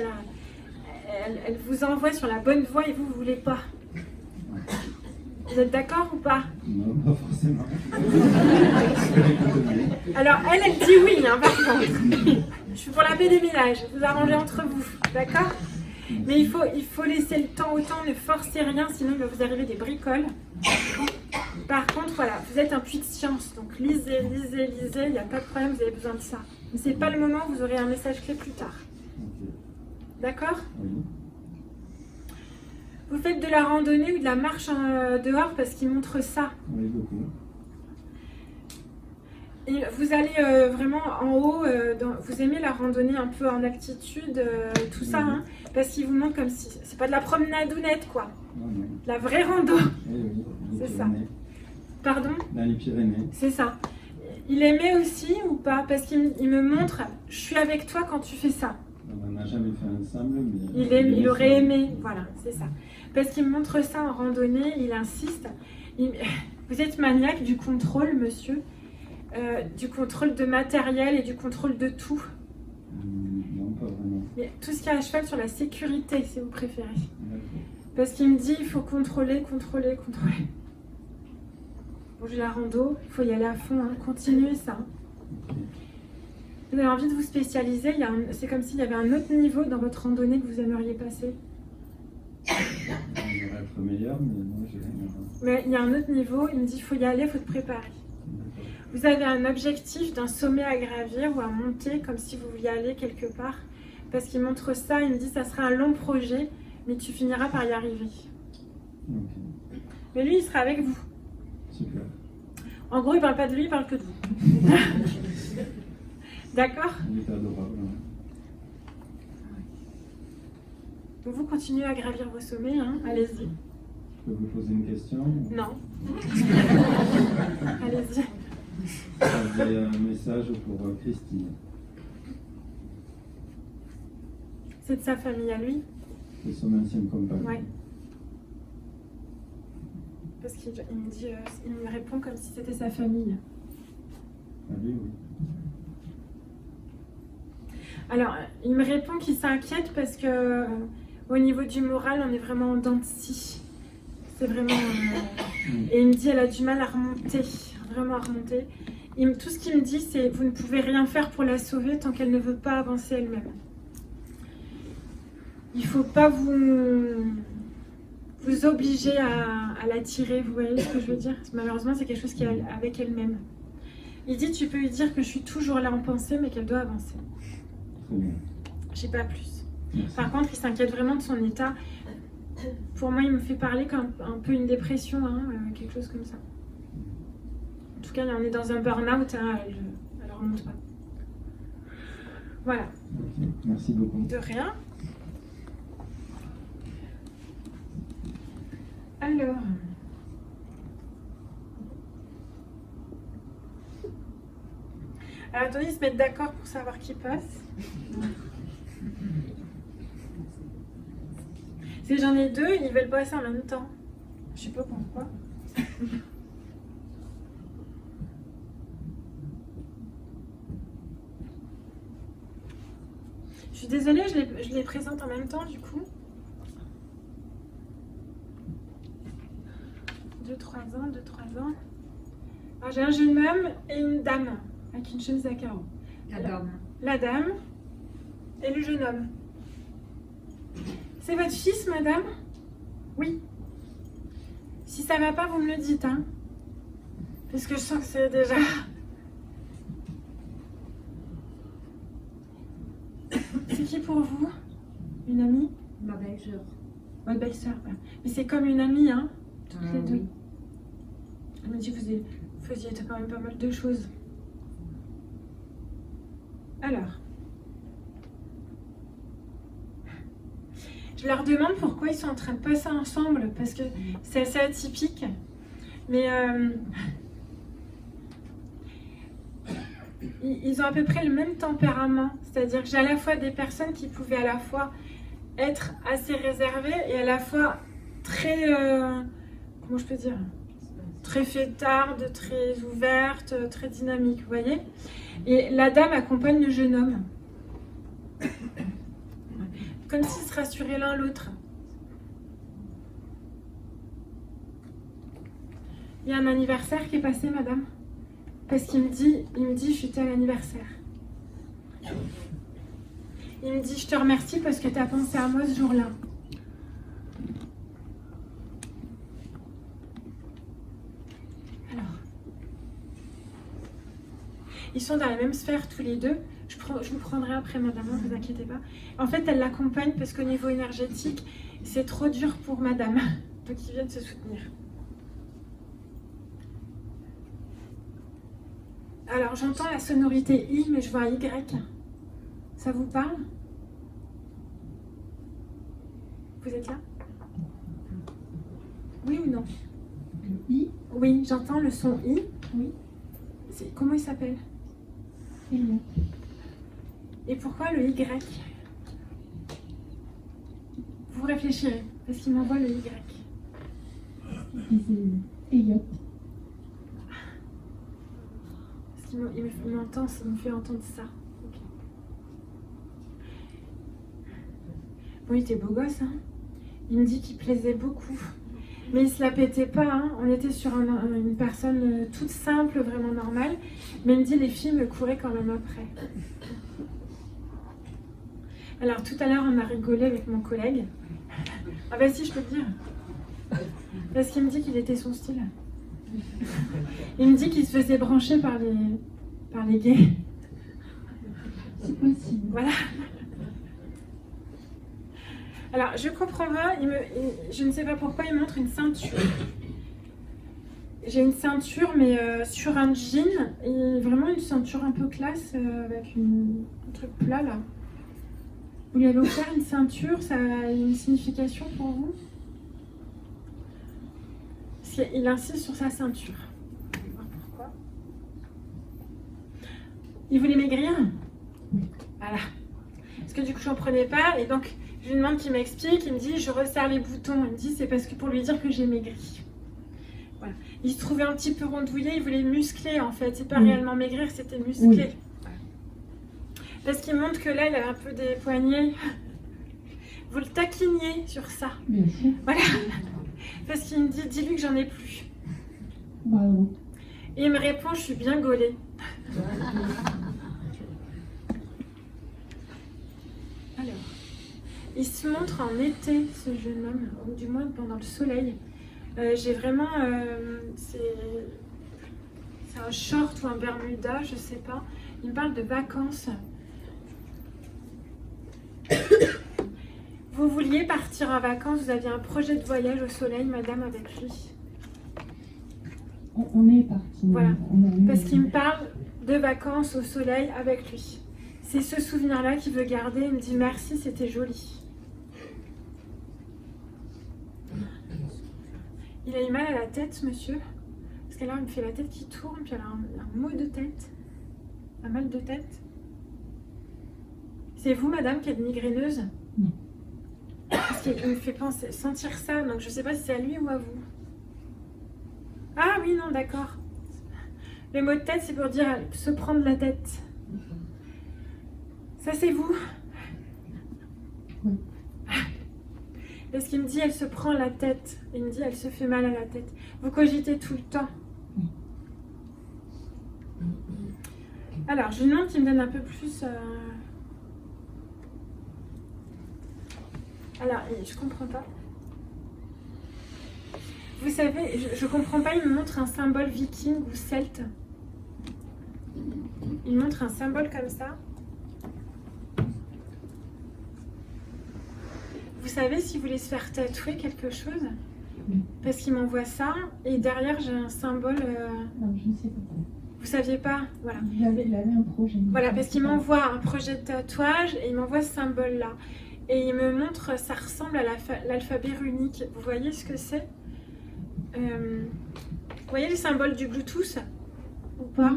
elle vous envoie sur la bonne voie et vous voulez pas. Vous êtes d'accord ou pas? Non, pas forcément. Alors, elle dit oui, hein, par contre. Je suis pour la paix des ménages, vous arrangez entre vous, d'accord? Mais il faut laisser le temps au temps, ne forcez rien, sinon il va vous arriver des bricoles. Par contre, voilà, vous êtes un puits de science, donc lisez, il n'y a pas de problème, vous avez besoin de ça. Mais c'est pas le moment, vous aurez un message clé plus tard. Ok. D'accord? Oui. Vous faites de la randonnée ou de la marche dehors parce qu'il montre ça. Oui, beaucoup. Et vous allez vraiment en haut, vous aimez la randonnée un peu en altitude, tout ça, hein, parce qu'il vous montre comme si, c'est pas de la promenadounette quoi, Non, non. de la vraie rando. Oui, oui. Les C'est ça. Pyrénées. Pardon? Dans les Pyrénées. C'est ça. Il aimait aussi ou pas? Parce qu'il me montre, je suis avec toi quand tu fais ça. On n'en a jamais fait ensemble, mais... Il aurait aimé, voilà, c'est ça. Parce qu'il me montre ça en randonnée, il insiste. Vous êtes maniaque du contrôle, monsieur, du contrôle de matériel et du contrôle de tout. Non, pas vraiment. Mais tout ce qui est à cheval sur la sécurité, si vous préférez. D'accord. Parce qu'il me dit, il faut contrôler. Bon, j'ai la rando, il faut y aller à fond, hein. Continuez ça. Ok. Vous avez envie de vous spécialiser, c'est comme s'il y avait un autre niveau dans votre randonnée que vous aimeriez passer. J'aimerais être meilleur, mais non, j'ai rien. Mais il y a un autre niveau, il me dit, il faut y aller, il faut te préparer. D'accord. Vous avez un objectif d'un sommet à gravir ou à monter, comme si vous vouliez aller quelque part. Parce qu'il montre ça, il me dit, ça sera un long projet, mais tu finiras par y arriver. Ok. Mais lui, il sera avec vous. Super. En gros, il parle pas de lui, il parle que de vous. D'accord? Il est adorable. Hein. Donc vous continuez à gravir vos sommets, hein. Allez-y. Je peux vous poser une question? Non. Allez-y. J'avais un message pour Christine. C'est de sa famille à lui. C'est son ancienne compagne. Ouais. Parce qu'il me dit, il me répond comme si c'était sa famille. Ah oui, oui. Alors, il me répond qu'il s'inquiète parce que au niveau du moral, on est vraiment en dents de scie. C'est vraiment... Et il me dit, elle a du mal à remonter, vraiment à remonter. Tout ce qu'il me dit, c'est, vous ne pouvez rien faire pour la sauver tant qu'elle ne veut pas avancer elle-même. Il ne faut pas vous obliger à la tirer, vous voyez ce que je veux dire? Malheureusement, c'est quelque chose qui est avec elle-même. Il dit, tu peux lui dire que je suis toujours là en pensée, mais qu'elle doit avancer. Très bien. Je sais pas plus. Merci. Par contre, il s'inquiète vraiment de son état. Pour moi, il me fait parler comme un peu une dépression, hein, quelque chose comme ça. En tout cas, on est dans un burn-out, hein, elle remonte pas. Voilà. Ok, merci beaucoup. De rien. Alors... Alors, attendez, ils se mettent d'accord pour savoir qui passe. Si j'en ai deux, ils veulent passer en même temps. Je sais pas pourquoi. Je suis désolée, je les présente en même temps du coup. 2-3 ans. Alors, j'ai un jeune homme et une dame avec une chemise à carreaux. La dame et le jeune homme. C'est votre fils, madame? Oui. Si ça va pas, vous me le dites, hein. Parce que je sens que c'est déjà... C'est qui pour vous? Une amie? Ma belle-sœur. Votre belle-sœur. Mais c'est comme une amie, hein, toutes les deux. Oui. Elle me dit que vous faisiez quand même pas mal de choses. Alors, je leur demande pourquoi ils sont en train de passer ensemble, parce que c'est assez atypique. Mais ils ont à peu près le même tempérament. C'est-à-dire que j'ai à la fois des personnes qui pouvaient à la fois être assez réservées et à la fois très... comment je peux dire? Très fêtarde, très ouverte, très dynamique, vous voyez? Et la dame accompagne le jeune homme. Comme s'ils se rassuraient l'un l'autre. Il y a un anniversaire qui est passé, madame. Parce qu'il me dit, je suis à l'anniversaire. Il me dit, je te remercie parce que tu as pensé à moi ce jour-là. Alors, ils sont dans la même sphère tous les deux. Je vous prendrai après, madame, ne vous inquiétez pas. En fait, elle l'accompagne parce qu'au niveau énergétique, c'est trop dur pour madame. Donc, ils viennent se soutenir. Alors, j'entends la sonorité I, mais je vois un Y. Ça vous parle? Vous êtes là? Oui ou non? Le I, Oui, j'entends le son I. Oui. Comment il s'appelle? Elliot. Et pourquoi le Y? Vous réfléchirez, parce qu'il m'envoie le Y. Et c'est Elliot. Parce qu'il me fait entendre ça. Ok. Bon, il était beau gosse, hein. Il me dit qu'il plaisait beaucoup. Mais il se la pétait pas, hein. On était sur une personne toute simple, vraiment normale. Mais il me dit les filles me couraient quand même après. Alors tout à l'heure, on a rigolé avec mon collègue. Ah bah si, je peux te dire. Parce qu'il me dit qu'il était son style. Il me dit qu'il se faisait brancher par les gays. C'est possible. Voilà. Alors, je comprends pas, je ne sais pas pourquoi il montre une ceinture. J'ai une ceinture, mais sur un jean, et vraiment une ceinture un peu classe, avec un truc plat, là. Vous lui avez offert une ceinture, ça a une signification pour vous? Parce qu'il insiste sur sa ceinture. Je vais voir pourquoi. Il voulait maigrir? Voilà. Parce que du coup, j'en prenais pas. Et donc, je lui demande qu'il m'explique. Il me dit, je resserre les boutons. Il me dit, c'est parce que pour lui dire que j'ai maigri. Voilà. Il se trouvait un petit peu rondouillé. Il voulait muscler, en fait. C'est pas réellement maigrir, c'était muscler. Oui. Voilà. Parce qu'il montre que là, il a un peu des poignets. Vous le taquiniez sur ça. Bien sûr. Voilà. Parce qu'il me dit, dis-lui que j'en ai plus. Bravo. Et il me répond, je suis bien gaulée. Alors, il se montre en été, ce jeune homme, ou du moins pendant le soleil. J'ai vraiment... c'est un short ou un bermuda, je sais pas. Il me parle de vacances. Vous vouliez partir en vacances, vous aviez un projet de voyage au soleil, madame, avec lui. On est parti. Voilà. On a eu- Parce qu'il me parle de vacances au soleil avec lui. C'est ce souvenir-là qu'il veut garder. Il me dit merci, c'était joli. Il a eu mal à la tête, ce monsieur. Parce qu'alors, il me fait la tête qui tourne, puis elle a un mot de tête. Un mal de tête. C'est vous, madame, qui êtes migraineuse? Non. Parce qu'il me fait sentir ça, donc je ne sais pas si c'est à lui ou à vous. Ah oui, non, d'accord. Le mot de tête, c'est pour dire se prendre la tête. Ça, c'est vous? Oui. Parce qu'il me dit, elle se prend la tête. Il me dit, elle se fait mal à la tête. Vous cogitez tout le temps. Alors, je lui demande qu'il me donne un peu plus... Alors, je comprends pas. Vous savez, je comprends pas, il me montre un symbole viking ou celte. Il montre un symbole comme ça. Vous savez s'il voulait se faire tatouer quelque chose? Parce qu'il m'envoie ça, et derrière j'ai un symbole... Non, je ne sais pas. Vous saviez pas? Voilà. Il avait un projet. Voilà, parce qu'il m'envoie un projet de tatouage, et il m'envoie ce symbole-là. Et il me montre, ça ressemble à l'alphabet runique. Vous voyez ce que c'est? Vous voyez le symbole du Bluetooth? Ou pas?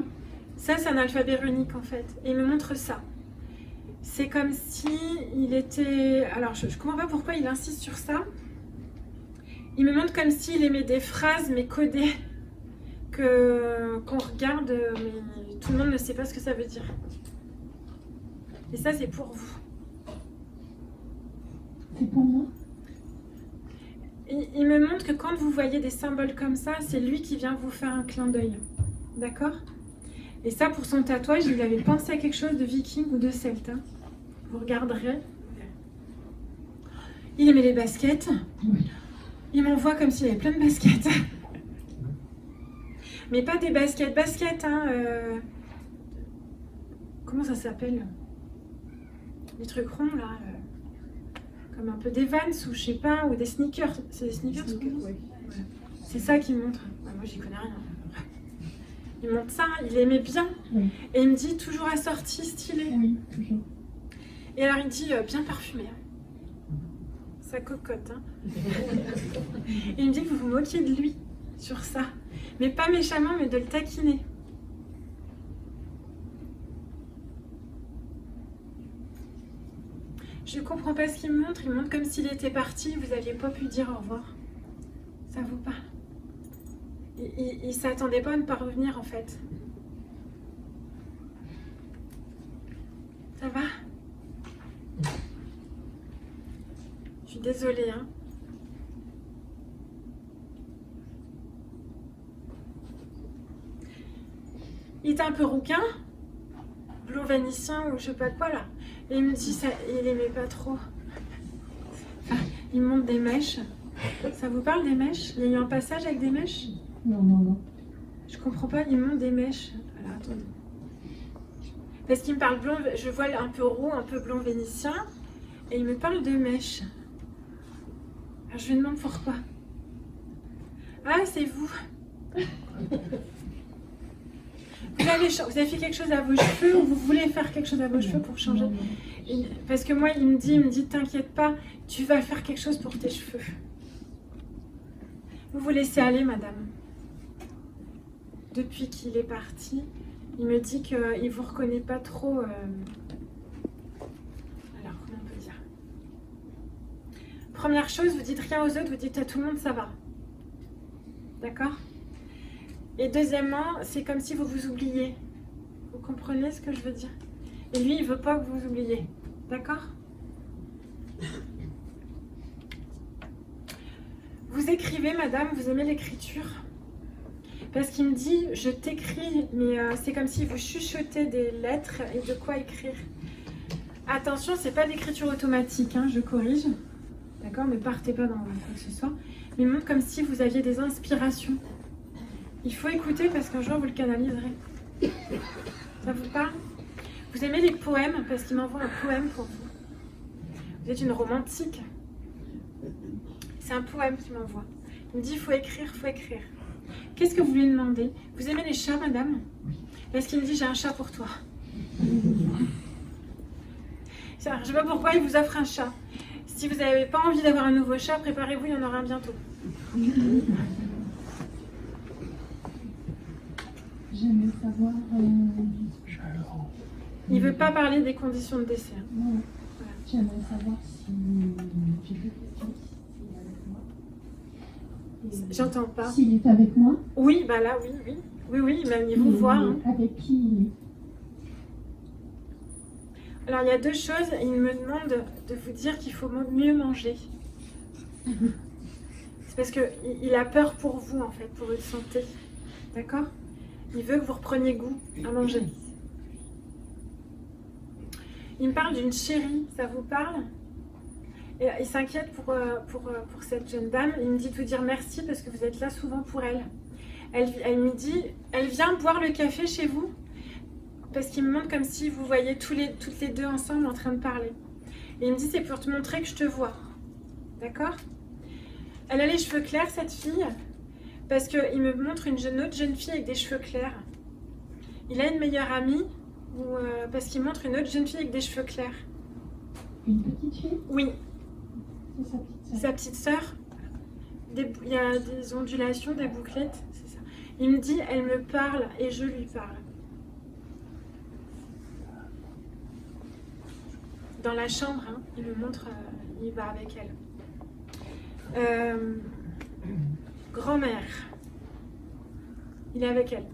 Ça, c'est un alphabet runique en fait. Et il me montre ça. C'est comme si il était... Alors, je comprends pas pourquoi il insiste sur ça. Il me montre comme s'il aimait des phrases, mais codées, qu'on regarde, mais tout le monde ne sait pas ce que ça veut dire. Et ça, c'est pour vous. C'est pour moi. Il me montre que quand vous voyez des symboles comme ça, c'est lui qui vient vous faire un clin d'œil. D'accord? Et ça, pour son tatouage, il avait pensé à quelque chose de viking ou de celte. Hein. Vous regarderez. Il aimait les baskets. Oui. Il m'envoie comme s'il avait plein de baskets. Mais pas des baskets, hein. Comment ça s'appelle? Les trucs ronds, là. Comme un peu des Vans ou je sais pas, ou des sneakers. C'est des sneakers? Oui. C'est ça qu'il montre. Ouais, moi, j'y connais rien. Il montre ça, il aimait bien. Oui. Et il me dit toujours assorti, stylé. Oui, toujours. Et alors il me dit bien parfumé. Ça cocotte. Hein. Et il me dit que vous vous moquiez de lui sur ça. Mais pas méchamment, mais de le taquiner. Je comprends pas ce qu'il me montre. Il me montre comme s'il était parti. Vous n'aviez pas pu dire au revoir. Ça vous parle? Il s'attendait pas à ne pas revenir en fait. Ça va? Je suis désolée, hein. Il était un peu rouquin, blond vénitien ou je sais pas quoi là. Et il me dit ça, il aimait pas trop. Enfin, il me montre des mèches. Ça vous parle des mèches? Il y a eu un passage avec des mèches? Non, non, non. Je comprends pas, il me montre des mèches. Alors attendez. Parce qu'il me parle blond, je vois un peu roux, un peu blond vénitien. Et il me parle de mèches. Alors je lui demande pourquoi. Ah, c'est vous. Vous avez fait quelque chose à vos cheveux ou vous voulez faire quelque chose à vos cheveux pour changer? Non, non. Parce que moi, il me dit, t'inquiète pas, tu vas faire quelque chose pour tes cheveux. Vous vous laissez aller, madame. Depuis qu'il est parti, il me dit qu'il ne vous reconnaît pas trop. Alors, comment première chose, vous dites rien aux autres, vous dites à tout le monde ça va. D'accord? Et deuxièmement, c'est comme si vous vous oubliez. Vous comprenez ce que je veux dire? Et lui, il veut pas que vous vous oubliez. D'accord? Vous écrivez, madame, vous aimez l'écriture? Parce qu'il me dit, je t'écris, mais c'est comme si vous chuchotez des lettres et de quoi écrire. Attention, c'est pas d'écriture automatique, hein, je corrige. D'accord? Ne partez pas dans quoi que ce soit. Mais montre comme si vous aviez des inspirations. Il faut écouter parce qu'un jour vous le canaliserez. Ça vous parle? Vous aimez les poèmes parce qu'il m'envoie un poème pour vous. Vous êtes une romantique. C'est un poème qu'il m'envoie. Il me dit, il faut écrire, il faut écrire. Qu'est-ce que vous lui demandez? Vous aimez les chats, madame? Parce qu'il me dit, j'ai un chat pour toi. Je ne sais pas pourquoi il vous offre un chat. Si vous n'avez pas envie d'avoir un nouveau chat, préparez-vous, il y en aura un bientôt. J'aimerais savoir. Il ne veut pas parler des conditions de décès. Non. J'aimerais savoir si. J'ai deux questions. S'il est avec moi. J'entends pas. S'il est avec moi. Oui, bah là, oui, oui. Oui, oui, même il vous voit. Hein. Avec qui il est? Alors, il y a deux choses. Il me demande de vous dire qu'il faut mieux manger. C'est parce qu'il a peur pour vous, en fait, pour votre santé. D'accord? Il veut que vous repreniez goût à manger. Il me parle d'une chérie, ça vous parle? Et il s'inquiète pour cette jeune dame. Il me dit de vous dire merci parce que vous êtes là souvent pour elle. Elle me dit, elle vient boire le café chez vous parce qu'il me montre comme si vous voyez toutes les deux ensemble en train de parler. Et il me dit, c'est pour te montrer que je te vois. D'accord? Elle a les cheveux clairs, cette fille, parce qu'il me montre une autre jeune fille avec des cheveux clairs. Il a une meilleure amie, parce qu'il montre une autre jeune fille avec des cheveux clairs. Une petite fille? Oui. C'est sa petite sœur. Sa petite sœur. Il y a des ondulations, des bouclettes, c'est ça. Il me dit, elle me parle et je lui parle. Dans la chambre, hein, il me montre, il va avec elle. Grand-mère, il est avec elle.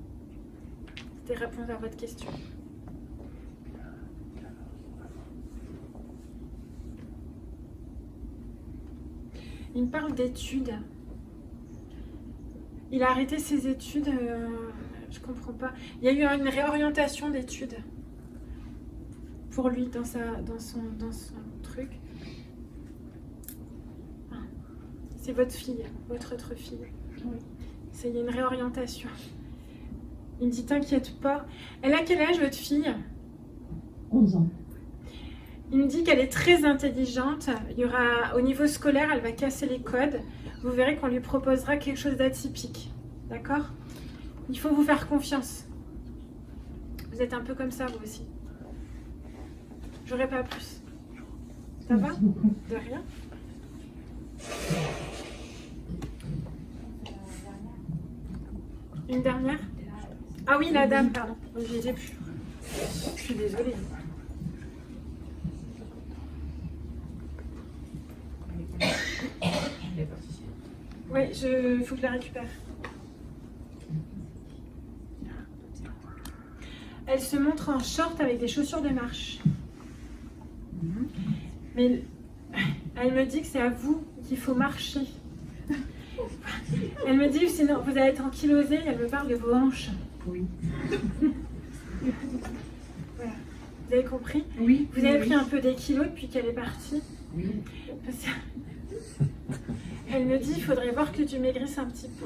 C'était répondre à votre question. Il me parle d'études. Il a arrêté ses études, je comprends pas. Il y a eu une réorientation d'études pour lui dans son truc. C'est votre fille, votre autre fille. Oui. Il y a une réorientation. Il me dit, t'inquiète pas. Elle a quel âge, votre fille? 11 ans. Il me dit qu'elle est très intelligente. Il y aura, au niveau scolaire, elle va casser les codes. Vous verrez qu'on lui proposera quelque chose d'atypique. D'accord? Il faut vous faire confiance. Vous êtes un peu comme ça, vous aussi. J'aurais pas plus. Ça va? De rien. Une dernière? Ah oui, la dame, pardon. Je les ai plus. Je suis désolée. Oui, il faut que je la récupère. Elle se montre en short avec des chaussures de marche. Mais elle me dit que c'est à vous qu'il faut marcher. Elle me dit, sinon vous allez être ankylosée. Elle me parle de vos hanches. Oui. Voilà. Vous avez compris? Oui. Vous avez pris un peu des kilos depuis qu'elle est partie. Oui. Parce que... Elle me dit, il faudrait voir que tu maigrisses un petit peu.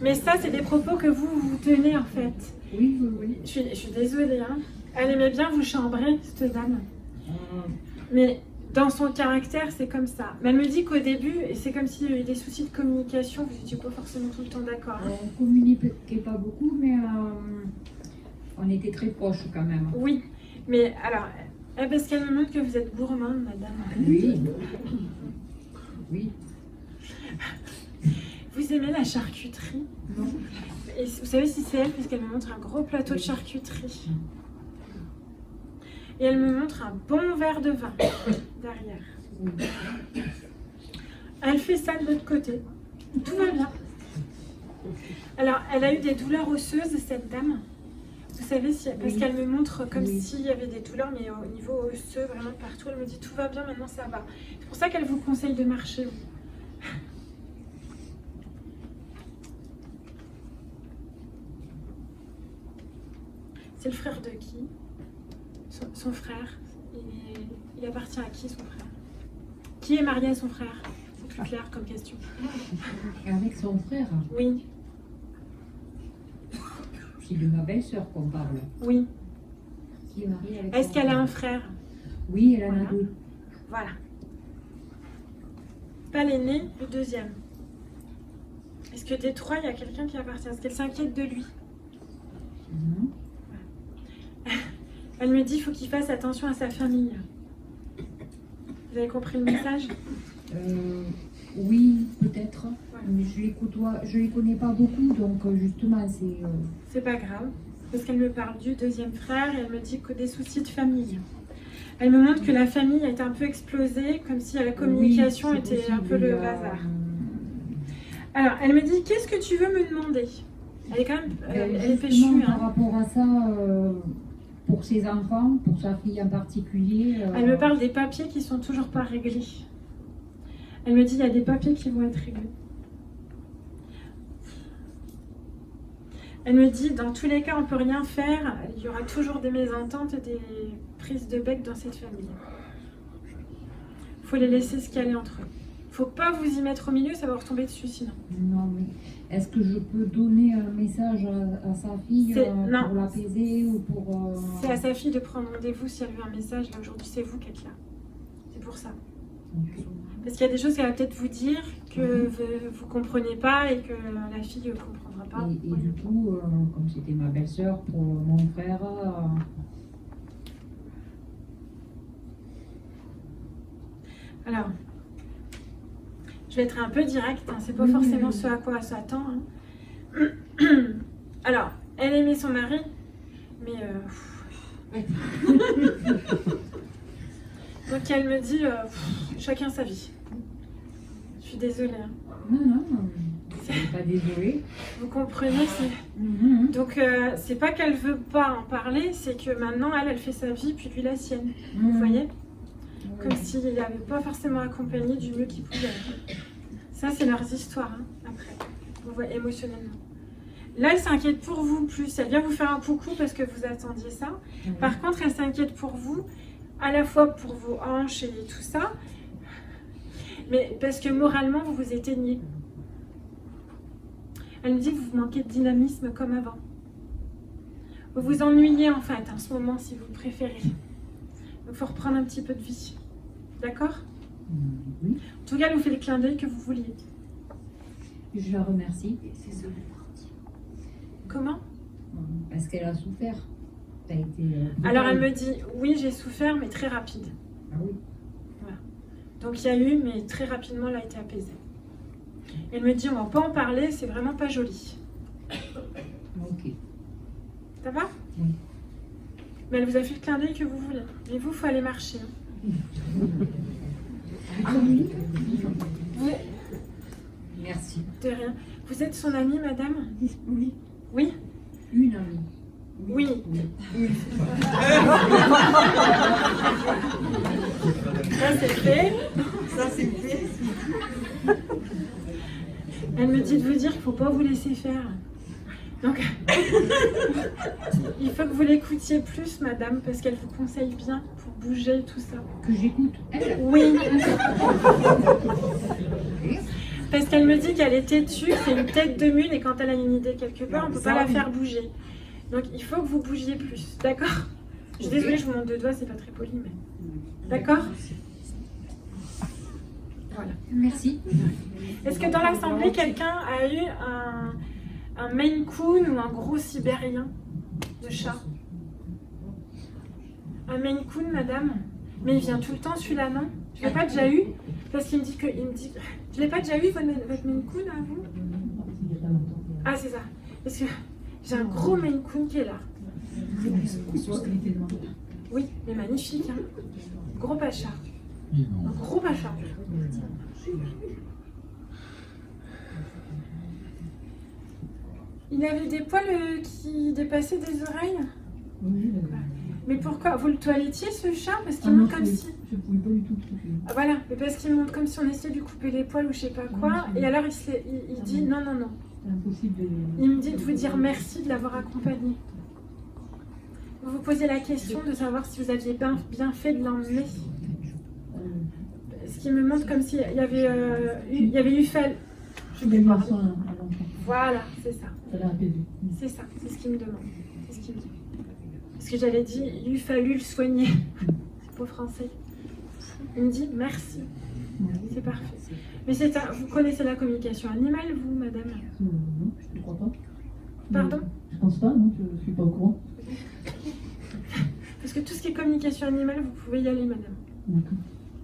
Mais ça, c'est des propos que vous tenez en fait. Oui, oui, oui. Je suis désolée. Hein. Elle aimait bien vous chambrer, cette dame. Mais dans son caractère, c'est comme ça. Mais elle me dit qu'au début, et c'est comme s'il y avait des soucis de communication, vous n'étiez pas forcément tout le temps d'accord. Hein. On communiquait pas beaucoup, mais on était très proches quand même. Oui, mais alors, parce qu'elle me montre que vous êtes gourmande, madame. Oui. Oui. Vous aimez la charcuterie? Non. Et vous savez si c'est elle, puisqu'elle me montre un gros plateau de charcuterie. Et elle me montre un bon verre de vin derrière. Elle fait ça de l'autre côté. Tout va bien. Alors, elle a eu des douleurs osseuses, cette dame. Vous savez, parce qu'elle me montre comme s'il y avait des douleurs, mais au niveau osseux, vraiment partout. Elle me dit tout va bien, maintenant ça va. C'est pour ça qu'elle vous conseille de marcher. C'est le frère de qui? Son frère. Il appartient à qui, son frère? Qui est marié à son frère? C'est plus clair comme question. Avec son frère, Oui, c'est de ma belle-sœur qu'on parle. oui. Qui est mariée avec Est-ce son qu'elle a frère. un frère? Oui, elle en a Voilà. 2. Voilà. Pas l'aîné, le deuxième. Est-ce que des trois, il y a quelqu'un qui appartient? Est-ce qu'elle s'inquiète de lui? Elle me dit qu'il faut qu'il fasse attention à sa famille. Vous avez compris le message? Oui, peut-être. Ouais. Mais je les connais pas beaucoup, donc justement, c'est... C'est pas grave. Parce qu'elle me parle du deuxième frère et elle me dit que des soucis de famille. Elle me montre que la famille a été un peu explosée, comme si la communication Oui, était c'est un peu possible, le bazar. Alors, elle me dit, qu'est-ce que tu veux me demander? Elle est quand même, elle est justement, péchue. par Hein. rapport à ça, pour ses enfants, pour sa fille en particulier... Elle me parle des papiers qui sont toujours pas réglés. Elle me dit, il y a des papiers qui vont être réglés. Elle me dit, dans tous les cas, on ne peut rien faire. Il y aura toujours des mésententes et des prises de bec dans cette famille. Il faut les laisser se caler entre eux. Il ne faut pas vous y mettre au milieu, ça va vous retomber dessus sinon. Non, mais est-ce que je peux donner un message à sa fille Non. pour l'apaiser ou pour... C'est à sa fille de prendre rendez-vous si elle veut un message. Là, aujourd'hui, c'est vous qui êtes là. C'est pour ça. Ok. Parce qu'il y a des choses qu'elle va peut-être vous dire que vous ne comprenez pas et que la fille ne comprendra pas. Et du coup, comme c'était ma belle-sœur, pour mon frère... Alors, je vais être un peu directe, hein, c'est pas Oui, forcément oui. ce à quoi elle s'attend. Hein. Alors, elle aimait son mari, mais... Donc elle me dit, chacun sa vie. Je suis désolée. Hein. Non, je suis pas désolée. Vous comprenez Donc, c'est pas qu'elle veut pas en parler, c'est que maintenant, elle fait sa vie, puis lui la sienne. Vous voyez? Comme s'il n'avait pas forcément accompagné du mieux qu'il pouvait. Ça, c'est leurs histoires, hein, après. On voit émotionnellement. Là, elle s'inquiète pour vous plus. Elle vient vous faire un coucou parce que vous attendiez ça. Par contre, elle s'inquiète pour vous, à la fois pour vos hanches et tout ça, mais parce que moralement, vous vous éteignez. Elle me dit que vous manquez de dynamisme comme avant. Vous vous ennuyez en fait en ce moment, si vous préférez. Donc, il faut reprendre un petit peu de vie. D'accord? Oui, En tout cas, elle vous fait le clin d'œil que vous vouliez. je la remercie. Comment? Parce qu'elle a souffert. Ça a été, Alors, elle brutal. me dit, oui, j'ai souffert, mais très rapide. Ah oui. Donc, il y a eu, mais très rapidement, elle a été apaisée. Elle me dit, on va pas en parler, c'est vraiment pas joli. Ok. Ça va? Oui. Mais elle vous a fait le clin d'œil que vous voulez. Mais vous, il faut aller marcher. Hein. Vous, Merci. de rien. Vous êtes son amie, madame? Oui. Oui? Une amie. Oui. Ça, c'est fait. Ça, c'est fait. Elle me dit de vous dire qu'il ne faut pas vous laisser faire. Donc, il faut que vous l'écoutiez plus, madame, parce qu'elle vous conseille bien pour bouger et tout ça. Que j'écoute. Elle. Oui. Parce qu'elle me dit qu'elle est têtue, c'est une tête de mule, et quand elle a une idée quelque part, on ne peut pas la faire bouger. Donc, il faut que vous bougiez plus, d'accord? Je suis désolée, je vous montre deux doigts, c'est pas très poli, mais... D'accord? Voilà. Merci. Est-ce que dans l'assemblée, quelqu'un a eu un Maine Coon ou un gros sibérien de chat? Un Maine Coon, madame? Mais il vient tout le temps, celui-là, non? Je l'ai pas déjà eu? Parce qu'il me dit que... Je l'ai pas déjà eu, votre Maine Coon, à vous? Ah, c'est ça. Parce que j'ai un gros Maine Coon qui est là. Oui, mais magnifique, hein. Gros pacha. Et non. Un gros machin. Il avait des poils qui dépassaient des oreilles. Oui, Mais pourquoi? Vous le toilettiez ce chat? Parce qu'il ah non, monte comme si... je pouvais pas du tout le toucher. Ah, voilà, mais parce qu'il monte comme si on essayait de lui couper les poils ou je sais pas quoi. Oui, Et alors il dit non. C'est impossible de... Il me dit de vous dire merci de l'avoir accompagné. Vous vous posez la question de savoir si vous aviez bien fait de l'emmener. Ce qui me montre comme s'il y avait eu fait... Je Il vais a mis un voir. soin à l'enfant. Voilà, c'est ça. Ça l'a apaisé. C'est ça, c'est ce qu'il me demande. C'est ce qu'il me dit. Parce que j'avais dit, il eût fallu le soigner. C'est pas français. Il me dit merci. C'est parfait. Mais vous connaissez la communication animale, vous, madame? Non, je ne crois pas. Pardon? Je pense pas, non, je ne suis pas au courant. Parce que tout ce qui est communication animale, vous pouvez y aller, madame. D'accord.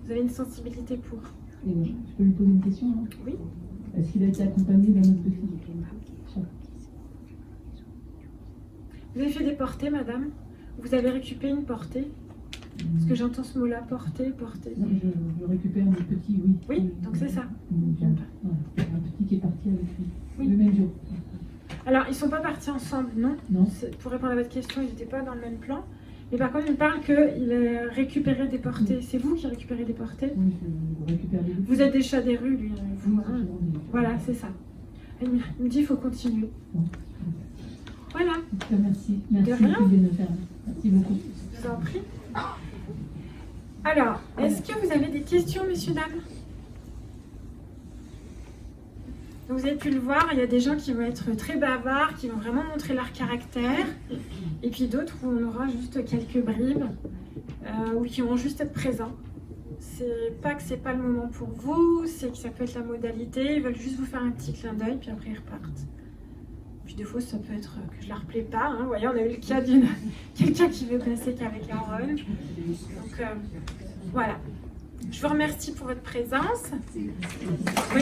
Vous avez une sensibilité pour. Et je peux lui poser une question là? Oui. Est-ce qu'il a été accompagné d'un autre petit chat? Vous avez fait des portées, madame? Vous avez récupéré une portée? Parce que j'entends ce mot-là, portée. Non, je récupère un petit, oui. Oui, donc c'est ça. Voilà. Un petit qui est parti avec lui. Oui. Le même jour. Alors, ils ne sont pas partis ensemble, non? Non. Pour répondre à votre question, ils n'étaient pas dans le même plan. Mais par contre, il me parle qu'il a récupéré des portées. C'est vous qui récupérez des portées? Oui, je récupère les deux. Vous êtes des chats des rues, lui. Vous, Oui, hein. c'est Voilà, c'est ça. Il me dit qu'il faut continuer. Voilà, En tout cas, merci. Merci De rien. de faire. Merci beaucoup. je vous en prie. Alors, est-ce que vous avez des questions, messieurs, dames? Donc, vous avez pu le voir, il y a des gens qui vont être très bavards, qui vont vraiment montrer leur caractère, et puis d'autres où on aura juste quelques bribes, ou qui vont juste être présents. C'est pas que c'est pas le moment pour vous, c'est que ça peut être la modalité, ils veulent juste vous faire un petit clin d'œil, puis après ils repartent. Puis des fois, ça peut être que je leur plais pas. Hein. Vous voyez, on a eu le cas d'une quelqu'un qui veut passer qu'avec un rôle. Donc, voilà. Je vous remercie pour votre présence. Oui.